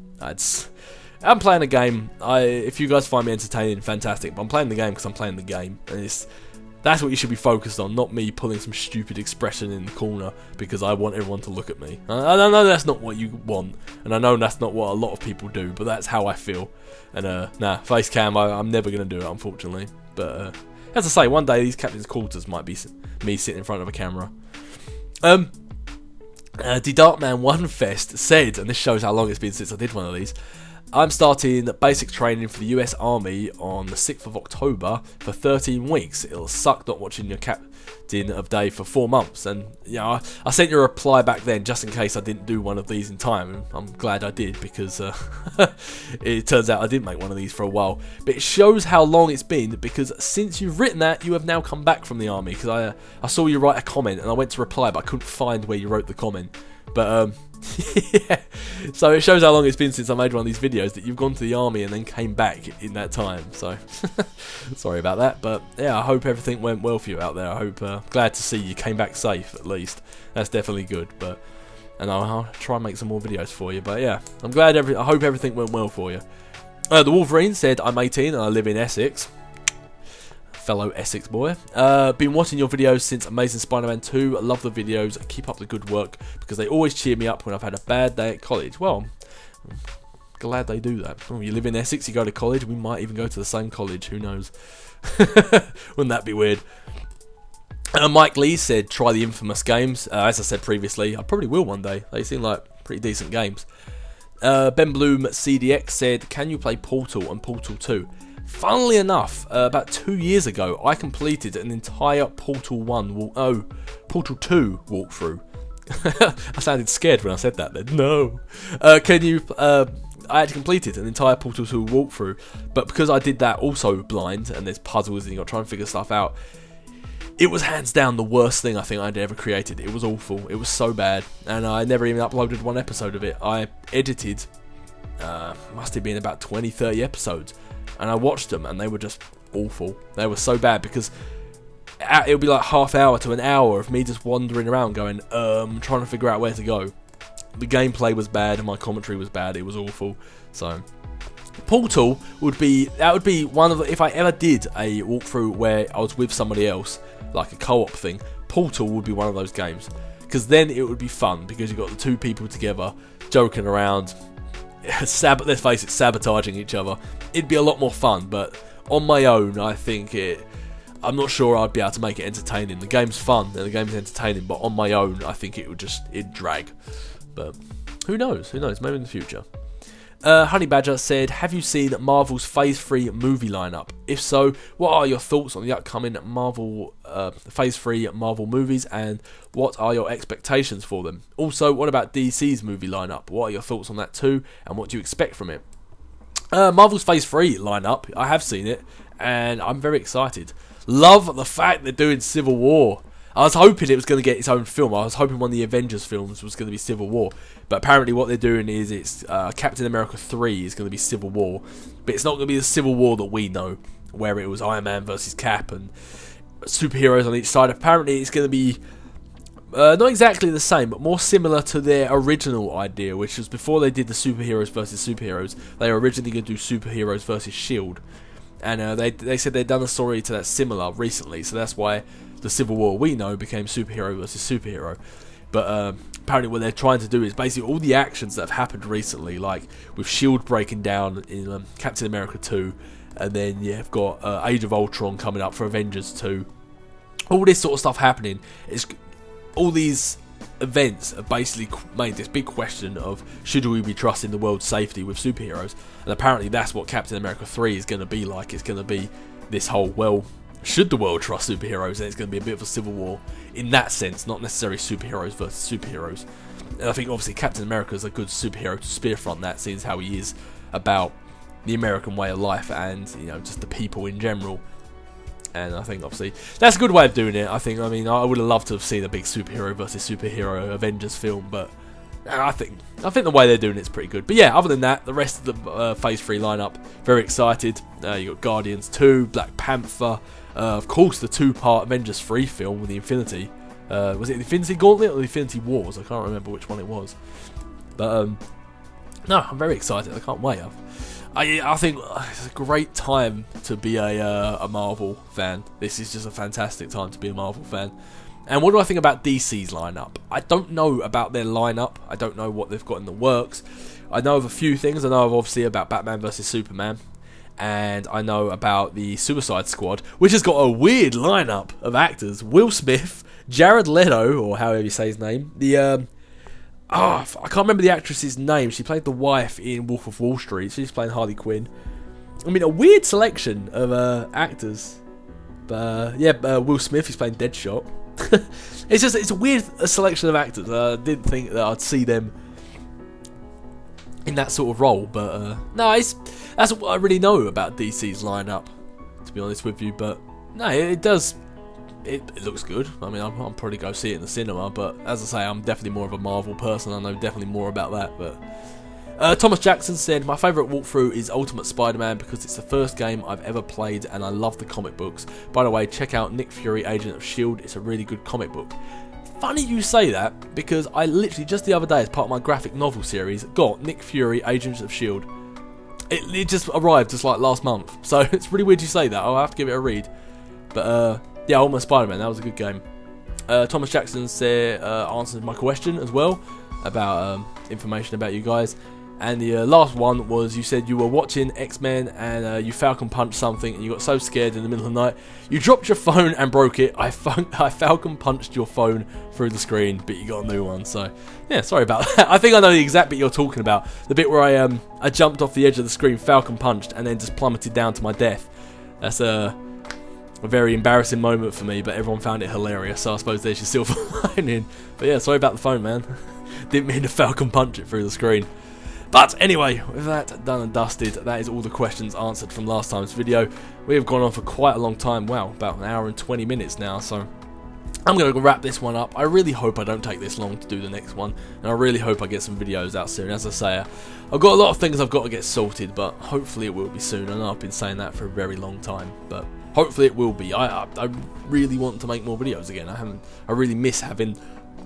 I'm playing a game. If you guys find me entertaining, fantastic. But I'm playing the game because I'm playing the game. And that's what you should be focused on, not me pulling some stupid expression in the corner because I want everyone to look at me. I know that's not what you want, and I know that's not what a lot of people do, but that's how I feel. And face cam, I'm never going to do it, unfortunately. But as I say, one day these captain's quarters might be me sitting in front of a camera. The Darkman 1 Fest said, and this shows how long it's been since I did one of these, I'm starting basic training for the US Army on the 6th of October for 13 weeks. It'll suck not watching your Captain of Dave for 4 months. And I sent you a reply back then just in case I didn't do one of these in time. I'm glad I did because it turns out I did make one of these for a while. But it shows how long it's been because since you've written that, you have now come back from the army. Because I saw you write a comment and I went to reply, but I couldn't find where you wrote the comment. But yeah, so it shows how long it's been since I made one of these videos that you've gone to the army and then came back in that time. So sorry about that, but yeah, I hope everything went well for you out there. I hope glad to see you came back safe at least. That's definitely good. And I'll try and make some more videos for you. But yeah, I'm glad I hope everything went well for you. The Wolverine said, I'm 18 and I live in Essex. Fellow Essex boy. Been watching your videos since Amazing Spider-Man 2. I love the videos. Keep up the good work because they always cheer me up when I've had a bad day at college. Well, I'm glad they do that. Oh, you live in Essex, you go to college. We might even go to the same college. Who knows? Wouldn't that be weird? Mike Lee said, try the Infamous games. As I said previously, I probably will one day. They seem like pretty decent games. Ben Bloom CDX said, can you play Portal and Portal 2? Funnily enough, about 2 years ago, I completed an entire Portal 2 walkthrough. I sounded scared when I said that then. No. Can you... I actually completed an entire Portal 2 walkthrough, but because I did that also blind, and there's puzzles and you got to try and figure stuff out, it was hands down the worst thing I think I'd ever created. It was awful. It was so bad, and I never even uploaded one episode of it. I edited, must have been about 20, 30 episodes, and I watched them, and they were just awful. They were so bad, because it would be like half hour to an hour of me just wandering around going, trying to figure out where to go. The gameplay was bad and my commentary was bad. It was awful. So Portal would be one of the, if I ever did a walkthrough where I was with somebody else, like a co-op thing, Portal would be one of those games, because then it would be fun, because you've got the two people together joking around, let's face it, sabotaging each other. It'd be a lot more fun, but on my own I think I'm not sure I'd be able to make it entertaining. The game's fun and the game's entertaining, but on my own I think it'd drag. But who knows? Who knows? Maybe in the future. Honey Badger said, have you seen Marvel's Phase 3 movie lineup? If so, what are your thoughts on the upcoming Phase 3 Marvel movies, and what are your expectations for them? Also, what about DC's movie lineup? What are your thoughts on that too, and what do you expect from it? Marvel's Phase 3 lineup, I have seen it, and I'm very excited. Love the fact they're doing Civil War. I was hoping it was going to get its own film. I was hoping one of the Avengers films was going to be Civil War. But apparently what they're doing is it's Captain America 3 is going to be Civil War. But it's not going to be the Civil War that we know, where it was Iron Man versus Cap and superheroes on each side. Apparently it's going to be not exactly the same, but more similar to their original idea, which was before they did the superheroes versus superheroes, they were originally going to do superheroes versus S.H.I.E.L.D. And they said they'd done a story to that similar recently, so that's why the Civil War we know became superhero versus superhero. But apparently what they're trying to do is basically all the actions that have happened recently, like with S.H.I.E.L.D. breaking down in Captain America 2, and then you've got Age of Ultron coming up for Avengers 2. All this sort of stuff happening, all these events have basically made this big question of, should we be trusting the world's safety with superheroes? And apparently that's what Captain America 3 is going to be like. It's going to be this whole, well, should the world trust superheroes? And it's going to be a bit of a civil war in that sense, not necessarily superheroes versus superheroes. And I think obviously Captain America is a good superhero to spearfront that, seeing how he is about the American way of life and, you know, just the people in general. And I think obviously that's a good way of doing it. I would have loved to have seen a big superhero versus superhero Avengers film, but I think the way they're doing it's pretty good. But yeah, other than that, the rest of the Phase 3 lineup, very excited. You got Guardians 2, Black Panther, of course the two-part Avengers 3 film with the Infinity. Was it the Infinity Gauntlet or the Infinity Wars? I can't remember which one it was. But no, I'm very excited. I can't wait. I think it's a great time to be a Marvel fan. This is just a fantastic time to be a Marvel fan. And what do I think about DC's lineup? I don't know about their lineup. I don't know what they've got in the works. I know of a few things. I know of obviously about Batman vs Superman. And I know about the Suicide Squad, which has got a weird lineup of actors. Will Smith, Jared Leto, or however you say his name. I can't remember the actress's name. She played the wife in Wolf of Wall Street. She's playing Harley Quinn. I mean, a weird selection of actors. But Will Smith is playing Deadshot. It's a weird selection of actors. I didn't think that I'd see them in that sort of role. But no, that's what I really know about DC's lineup, to be honest with you. But no, it does. It looks good. I mean, I'll probably go see it in the cinema, but as I say, I'm definitely more of a Marvel person. I know definitely more about that. But Thomas Jackson said, my favourite walkthrough is Ultimate Spider-Man because it's the first game I've ever played and I love the comic books. By the way, check out Nick Fury, Agent of S.H.I.E.L.D. It's a really good comic book. Funny you say that, because I literally just the other day, as part of my graphic novel series, got Nick Fury, Agents of S.H.I.E.L.D. It just arrived just like last month, so it's really weird you say that. I'll have to give it a read. But yeah, Ultimate Spider-Man, that was a good game. Thomas Jackson answered my question as well about information about you guys. And the last one was, you said you were watching X-Men and you Falcon punched something and you got so scared in the middle of the night you dropped your phone and broke it. I Falcon punched your phone through the screen, but you got a new one. So yeah, sorry about that. I think I know the exact bit you're talking about. The bit where I jumped off the edge of the screen, Falcon punched, and then just plummeted down to my death. That's a very embarrassing moment for me, but everyone found it hilarious, so I suppose there's your silver lining. But yeah, sorry about the phone, man. Didn't mean to Falcon punch it through the screen. But anyway, with that done and dusted, that is all the questions answered from last time's video. We have gone on for quite a long time, wow, about an hour and 20 minutes now, so I'm going to wrap this one up. I really hope I don't take this long to do the next one, and I really hope I get some videos out soon. As I say, I've got a lot of things I've got to get sorted, but hopefully it will be soon. I know I've been saying that for a very long time, but hopefully it will be. I really want to make more videos again. I really miss having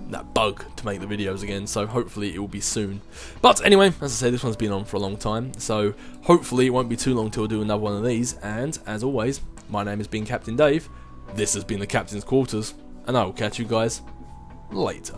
that bug to make the videos again, so hopefully it will be soon. But anyway, as I say, this one's been on for a long time, so hopefully it won't be too long till I do another one of these. And as always, my name has been Captain Dave. This has been the Captain's Quarters, and I will catch you guys later.